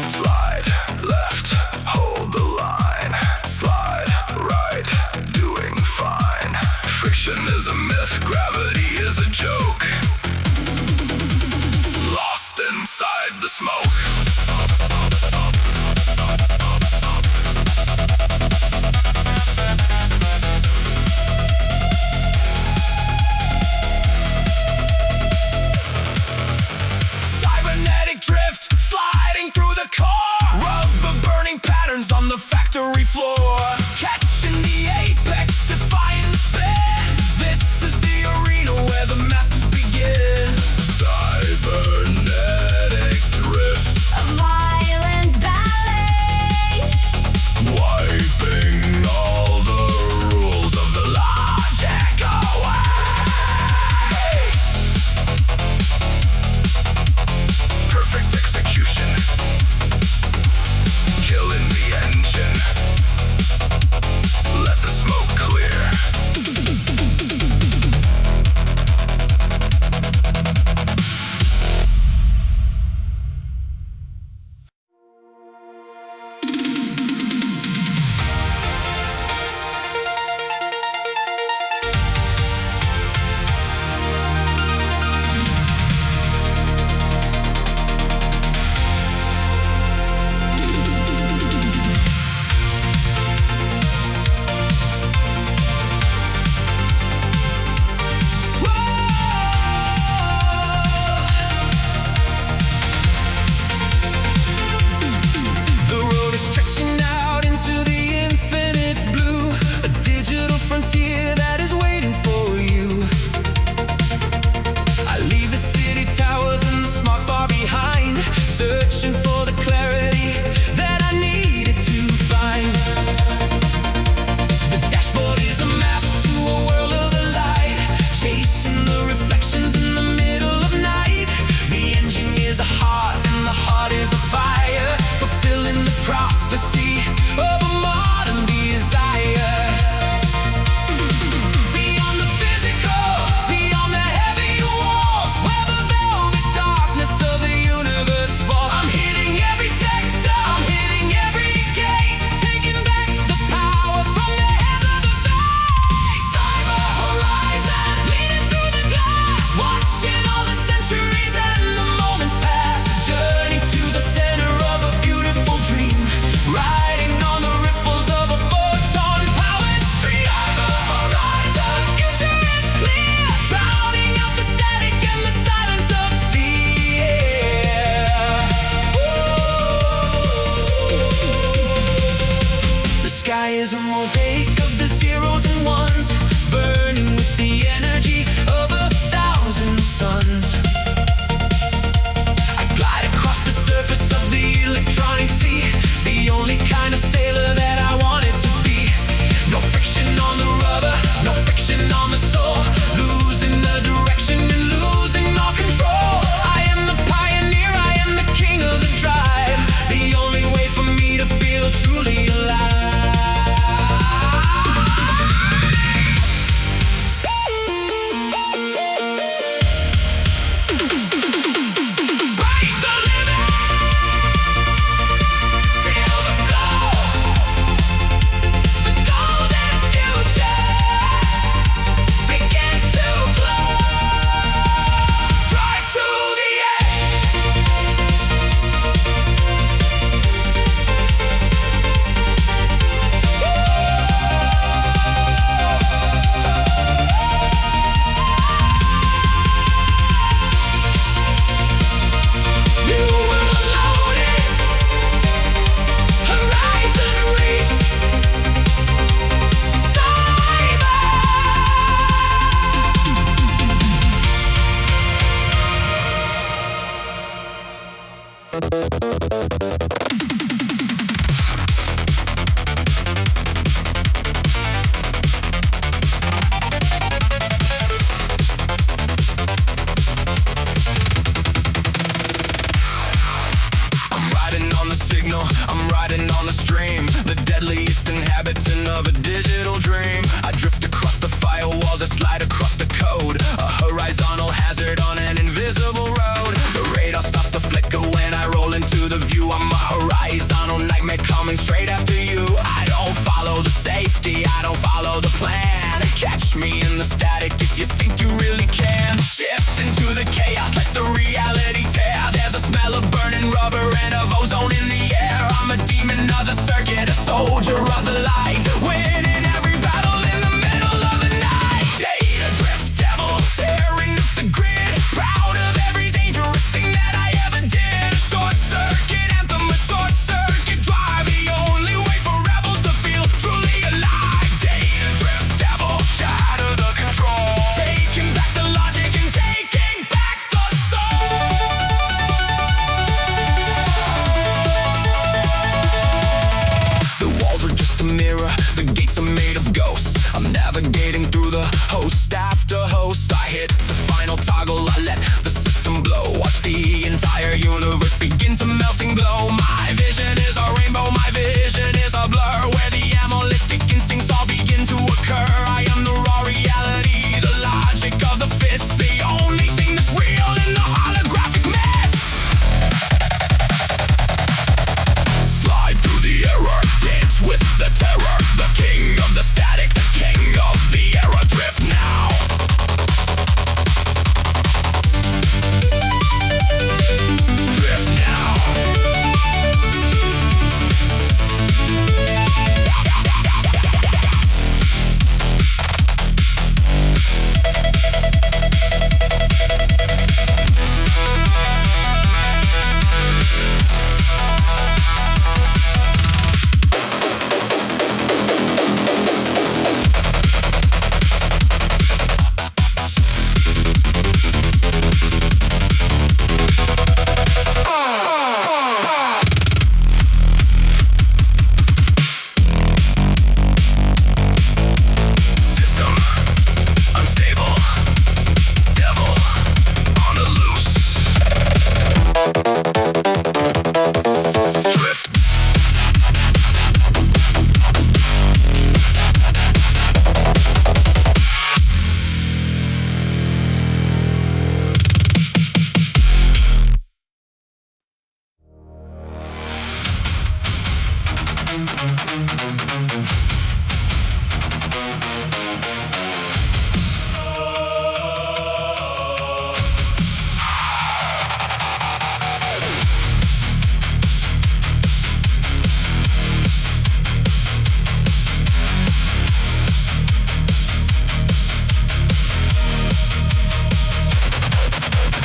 Slide left, hold the line. Slide right, doing fine. Friction is a myth, gravity is a joke. Lost inside the smoke. Cybernetic drift, sliding through the car. Rubber burning patterns on the factory floor. Catching the apex, defying the spin. This is the arena where the masters begin. Cybernetic drift, a violent ballet, wiping all the rules of the logic away. Perfect execution, killing the engine. Let the smoke clear. The road is stretching out into the infinite blue, a digital frontier that is waiting for you. I leave the city towers and the smog far behind, searching for the clarity that I needed to find. The dashboard is a map to a world of the light, chasing the reflections in the middle of night. The engine is a heart and the heart is a fire, fulfilling the prophecy of a modern desire. Beyond the physical, beyond the heavy walls, where the velvet darkness of the universe falls. I'm hitting every sector, I'm hitting every gate, taking back the power from the hands of the fate. Cyber horizon, leading through the glass, watching all the centuries and the moments pass. A journey to the center of a beautiful dream, riding on the ripples of a photon-powered stream. Cyber horizon, the future is clear, drowning out the static and the silence of fear. The sky is a mosaic of the zeros and ones, burning with the energy of 1,000 suns. I glide across the surface of the electronic sea, the only kind of sailor that I wanted to be. No friction on the rubber, no friction on the soul, losing the direction and losing all control. I am the pioneer, I am the king of the drive, the only way for me to feel truly alive. Break the limit, feel the flow. digital dream. I drift across the firewalls, I slide across the code. A horizontal hazard on an invisible road. The radar starts to flicker when I roll into the view. I'm a horizontal nightmare coming straight after you. I don't follow the safety, I don't follow the plan. Catch me in the static if you think you really can. Shift into the chaos, let the reality tear. There's a smell of burning rubber and of ozone in the air. I'm a demon of the circuit, a soldier of the light, winning every battle in the middle of the night. Data drift devil, tearing up the grid. Proud of every dangerous thing that I ever did. A short circuit anthem, a short circuit drive. The only way for rebels to feel truly alive. Data drift devil, shatter the control. Taking back the logic and taking back the soul. The walls are just a mirror, the gates are made of ghosts. I'm navigating through the host after host. I hit the final toggle, I let the system blow. Watch the entire universe begin to melt and glow. My vision is a rainbow, my vision is a blur, where the animalistic instincts all begin to occur. I am the raw reality, the logic of the fist, the only thing that's real in the holographic mist. Slide through the error, dance with the terror. The king of the static, the king of the era. Drift now. Drift now. System unstable. Devil on the loose. Drift.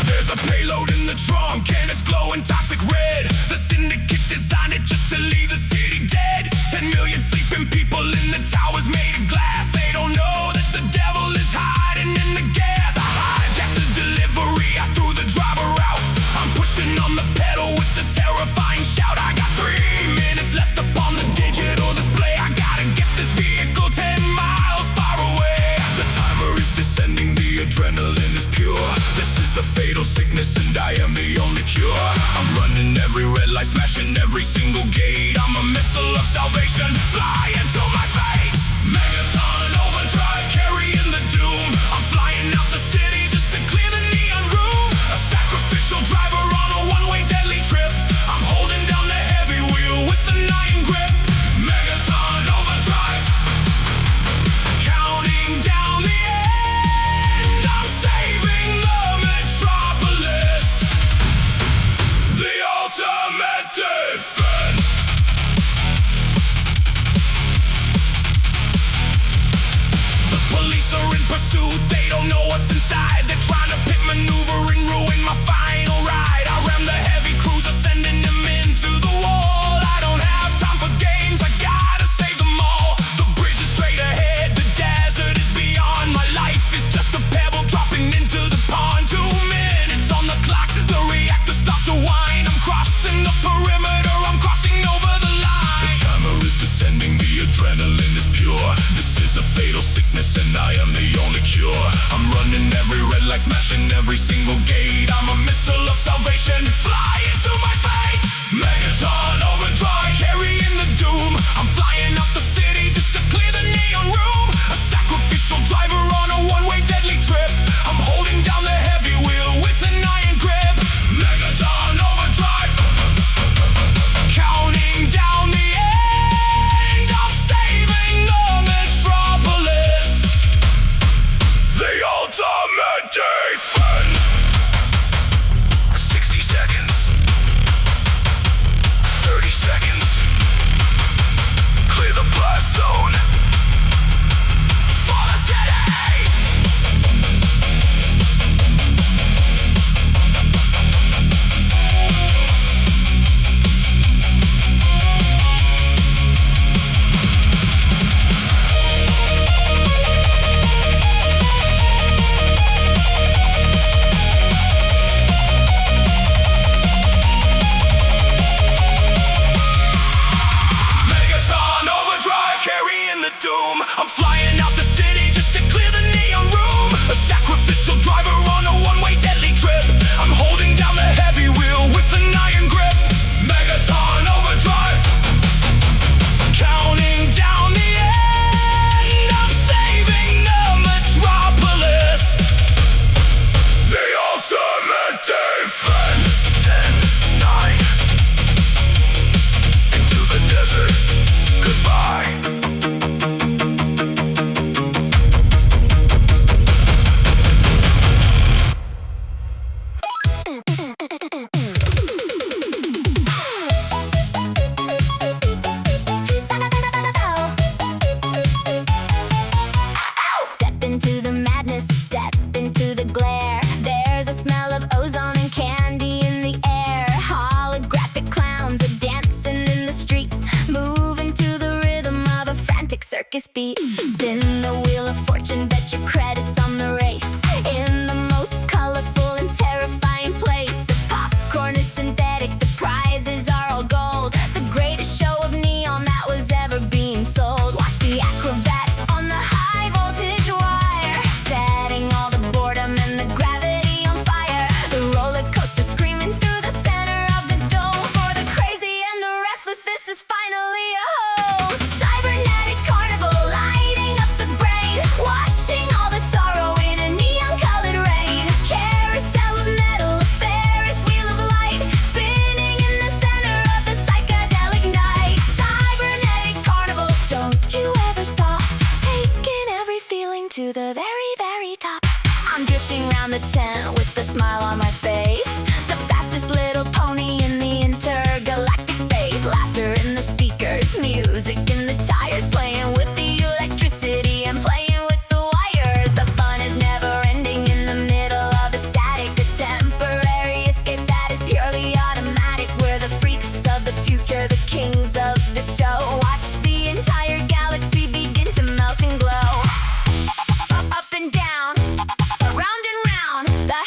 There's a payload in the trunk and it's glowing toxic red. The syndicate designed it just to leave the city dead. 10 million sleeping people in the towers made of glass. They don't know that the devil is hiding in the gas. I hijacked the delivery, I threw the driver out. I'm pushing on the pedal with the terrifying shout. I got 3 minutes left upon the digital display. I gotta get this vehicle 10 miles far away. The timer is descending, the adrenaline is pure. This is a fatal sickness and I am the only cure. I'm running every red light, smashing every single gate. I'm a missile of salvation, fly into my fate. Megaton overdrive, carrying the doom. I'm flying out the city just to clear the neon room. A sacrificial driver on a one-way deadly trip. I'm holding down the heavy wheel with an iron grip. Megaton overdrive, counting down the end. I'm saving the metropolis, the ultimate defense. The police are in pursuit, they don't know what's inside. They're trying to pit maneuver and ruin my final ride. I ram the heavy cruiser, sending them into the wall. I don't have time for games, I gotta save them all. The bridge is straight ahead, the desert is beyond. My life is just a pebble dropping into the pond. 2 minutes on the clock, the reactor starts to whine. I'm crossing the perimeter, I'm crossing over the line. The timer is descending, the adrenaline is pure. This is a fatal sickness and I am the only cure. I'm running every red light, smashing every single gate. I'm a missile of salvation, fly into my fate. Megaton overdrive, carrying the doom. I'm flying up the city just to clear the neon I'm flying out the city just to clear the neon room. A sacrificial driver on a one-way deadly trip. I'm holding down the heavy wheel with an iron grip. Megaton overdrive, counting down the end. I'm saving the metropolis. The ultimate defense. 10, 9. Into the desert. Goodbye. Step into the madness, step into the glare. There's a smell of ozone and candy in the air. Holographic clowns are dancing in the street, moving to the rhythm of a frantic circus beat. Spin the wheel of fortune, bet your credits on the race. In the most colorful and terrifying place, the popcorn is synthetic, the prizes are all gold. The greatest show of neon that was ever being sold. Watch the acrobats on the high voltage wire, setting all the boredom and the gravity on fire. The roller coaster screaming through the center of the dome. For the crazy and the restless, this is finally a home. Cybernetic carnival lighting up the brain, washing all the sorrow in a neon-colored rain. Carousel of metal, a Ferris wheel of light, spinning in the center of the psychedelic night. Cybernetic carnival, don't you ever stop, taking every feeling to the very, very top. I'm drifting round the tent with a smile on my face, the fastest little pony in the intergalactic space. Laughter in the speakers, music in the tires, playing with the electricity and playing with the wires. The fun is never ending in the middle of the static, a temporary escape that is purely automatic. We're the freaks of the future, the kings of the show. Watch the entire galaxy begin to melt and glow. Up and down, round and round, the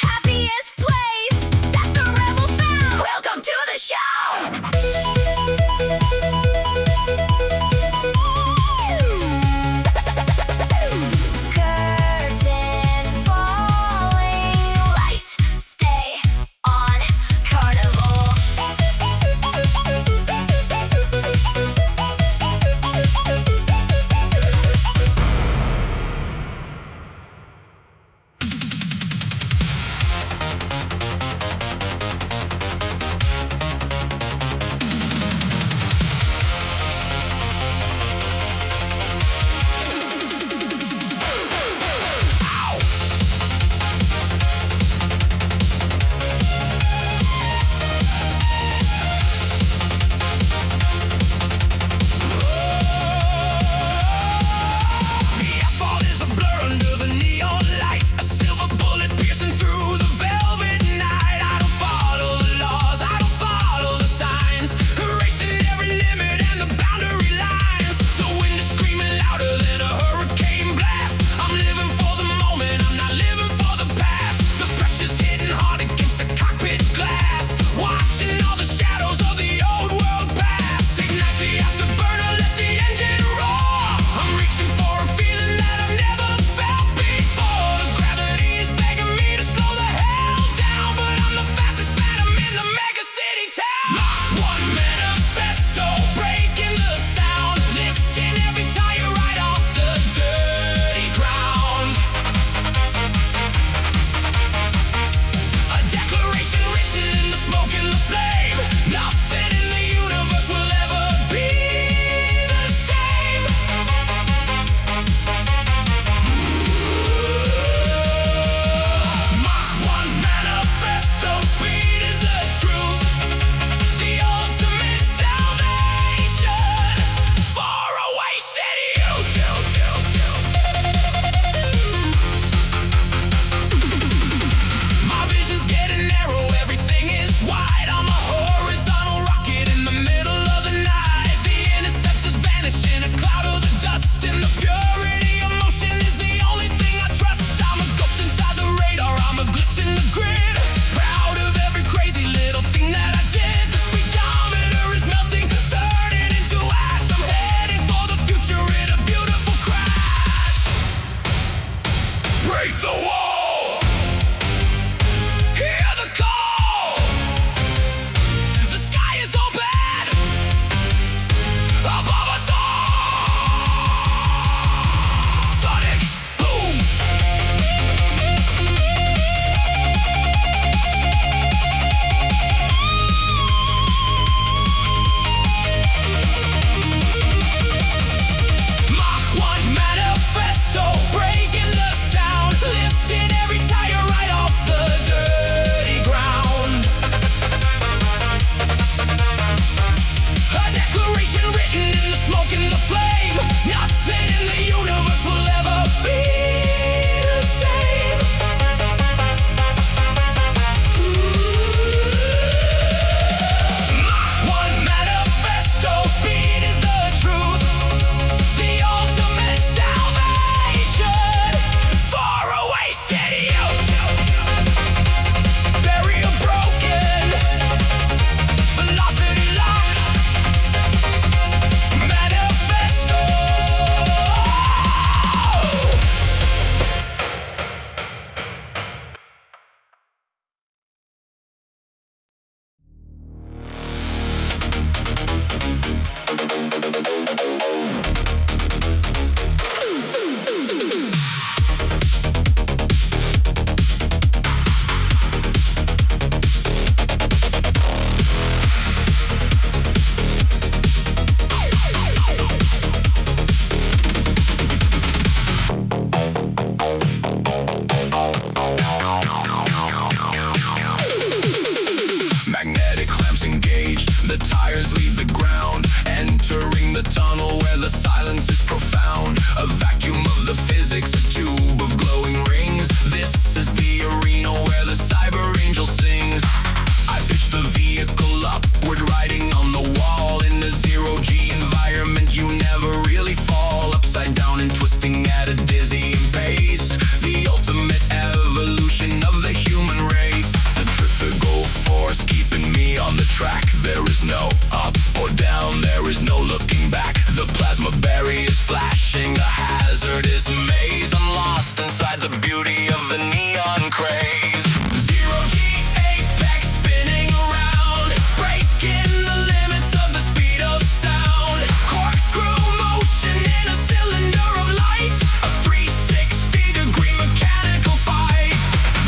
hazardous maze. I'm lost inside the beauty of the neon craze. Zero G apex spinning around, breaking the limits of the speed of sound. Corkscrew motion in a cylinder of light, a 360-degree mechanical fight.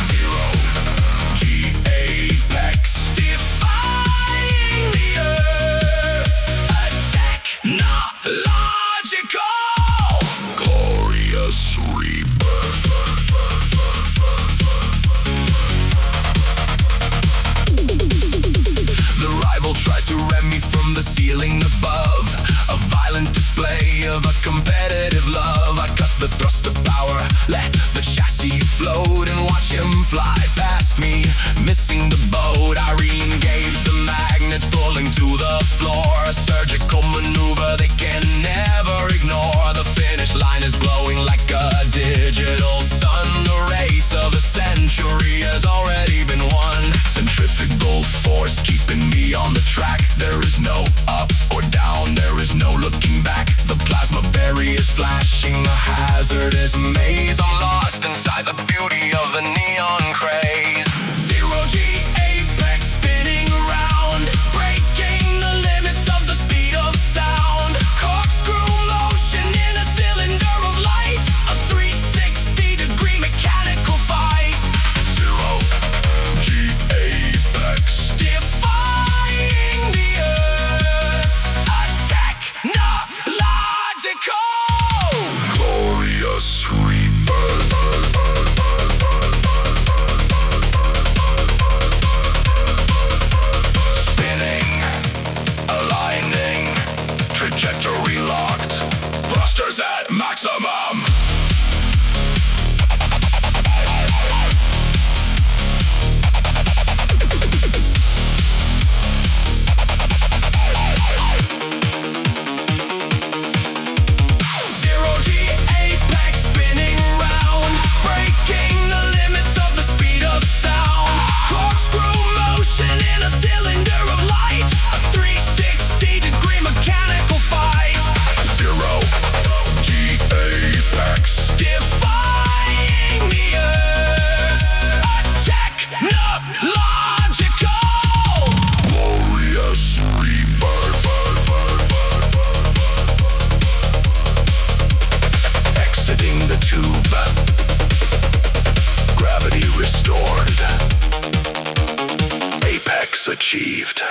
Zero G apex, defying the earth. Attack, not logical. Glorious rebirth. The rival tries to rem me from the ceiling above, a violent display of a competitive love. I cut the thrust of power, let the chassis float, and watch him fly past me, missing the boat. I re-engage the magnets, pulling to the floor, a surgical maneuver they can never ignore. The finish line is glowing like a digital sun. The race of a century has already been won. Centrifugal force keeping me on the track. There is no up or down, there is no looking back. The plasma barrier's flashing, a hazardous maze. I'm lost inside the beauty of the neon craze. Zero G apex spinning around, breaking the limits of the speed of sound. Corkscrew motion in a cylinder of light, a 360-degree mechanical fight. Zero G apex, defying the earth. Attack, not logical. Glorious rebirth. Spinning, aligning, trajectory locked, thrusters at maximum. Zero G apex spinning around, breaking the limits of the speed of sound. Corkscrew motion in a cylinder of light, a 360-degree mechanical fight. Zero G apex, defying the earth. Attack, not logical. Glorious rebirth. Exiting the tube, gravity restored, apex achieved.